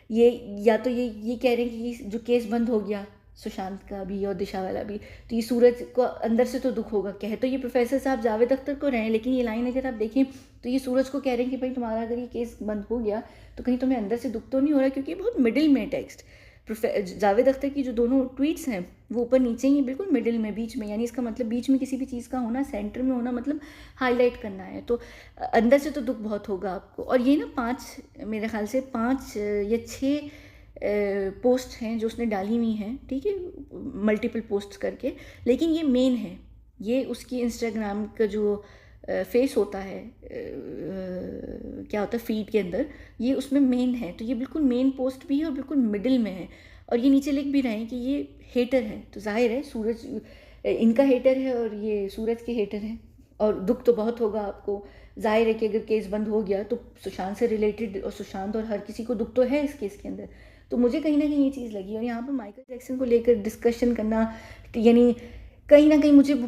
ये या तो ये कह रहे हैं कि ये जो केस बंद हो गया सुशांत का भी और दिशा वाला भी, तो ये सूरज को अंदर से तो दुख होगा। कह तो ये प्रोफेसर साहब जावेद अख्तर को रहे हैं, लेकिन ये लाइन अगर आप देखें तो ये सूरज को कह रहे हैं कि भाई तुम्हारा अगर ये केस बंद हो गया तो कहीं तुम्हें अंदर से दुख तो नहीं हो रहा, क्योंकि बहुत मिडिल में टेक्स्ट जावेद अख्तर की जो दोनों ट्वीट्स हैं वो ऊपर नीचे ही बिल्कुल मिडिल में, बीच में। यानी इसका मतलब बीच में किसी भी चीज़ का होना, सेंटर में होना, मतलब हाईलाइट करना है। तो अंदर से तो दुख बहुत होगा आपको। और ये ना 5 मेरे ख्याल से 5 या 6 पोस्ट हैं जो उसने डाली हुई हैं, ठीक है, मल्टीपल पोस्ट करके। लेकिन ये मेन है, ये उसकी इंस्टाग्राम का जो फेस होता है, क्या होता है फीड के अंदर, ये उसमें मेन है। तो ये बिल्कुल मेन पोस्ट भी है और बिल्कुल मिडिल में है। और ये नीचे लिख भी रहे हैं कि ये हेटर है। तो जाहिर है सूरज इनका हेटर है और ये सूरज के हेटर हैं। और दुख तो बहुत होगा आपको। जाहिर है कि अगर केस बंद हो गया तो सुशांत से रिलेटेड, और सुशांत और हर किसी को दुख तो है इस केस के अंदर। तो मुझे कहीं ना कहीं ये चीज़ लगी। और यहाँ पर माइकल जैक्सन को लेकर डिस्कशन करना, यानी कहीं ना कहीं मुझे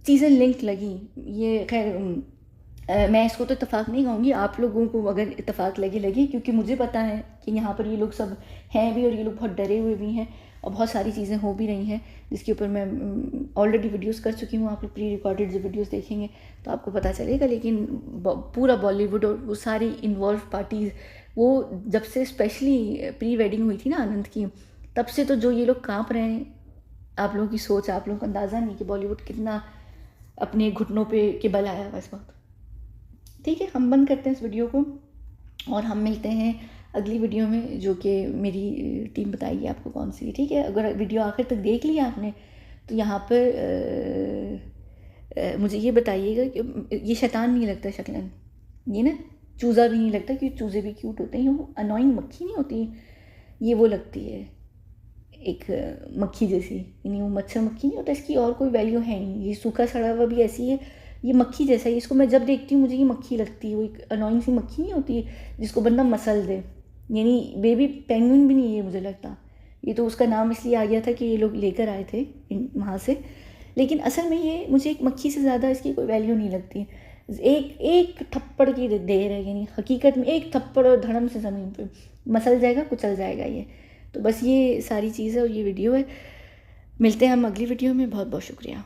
चीज़ें लिंक लगी। ये खैर मैं इसको तो इत्तेफाक नहीं कहूँगी, आप लोगों को अगर इत्तेफाक लगी, क्योंकि मुझे पता है कि यहाँ पर ये लोग सब हैं भी और ये लोग बहुत डरे हुए भी हैं और बहुत सारी चीज़ें हो भी रही हैं जिसके ऊपर मैं ऑलरेडी वीडियोस कर चुकी हूँ। आप लोग प्री रिकॉर्डेड जो वीडियोस देखेंगे तो आपको पता चलेगा। लेकिन पूरा बॉलीवुड और वो सारी इन्वॉल्व पार्टीज़, वो जब से स्पेशली प्री वेडिंग हुई थी ना आनंद की, तब से तो जो ये लोग काँप रहे हैं, आप लोगों की सोच, आप लोगों को अंदाज़ा नहीं कि बॉलीवुड कितना अपने घुटनों पे के बल आया हुआ इस वक्त। ठीक है, हम बंद करते हैं इस वीडियो को और हम मिलते हैं अगली वीडियो में, जो कि मेरी टीम बताएगी आपको कौन सी। ठीक है, अगर वीडियो आखिर तक देख लिया आपने तो यहाँ पर मुझे ये बताइएगा कि ये शैतान नहीं लगता शक्लन, ये ना चूज़ा भी नहीं लगता, क्योंकि चूज़े भी क्यूट होते हैं। वो अनोइंग मक्खी नहीं होती, ये वो लगती है एक मक्खी जैसी, यानी वो मच्छर मक्खी नहीं होता, इसकी और कोई वैल्यू है नहीं। ये सूखा सड़ा हुआ भी ऐसी है, ये मक्खी जैसा ही। इसको मैं जब देखती हूँ मुझे ये मक्खी लगती है। वो एक अनोइंग सी मक्खी नहीं होती जिसको बंदा मसल दे, यानी बेबी पेंगुइन भी नहीं है मुझे लगता। ये तो उसका नाम इसलिए आ गया था कि ये लोग लेकर आए थे वहाँ से, लेकिन असल में ये मुझे एक मक्खी से ज़्यादा इसकी कोई वैल्यू नहीं लगती। एक थप्पड़ की देर है, यानी हकीकत में एक थप्पड़ और धड़म से ज़मीन पे मसल जाएगा, कुचल जाएगा ये। तो बस ये सारी चीज़ है और ये वीडियो है। मिलते हैं हम अगली वीडियो में। बहुत बहुत शुक्रिया।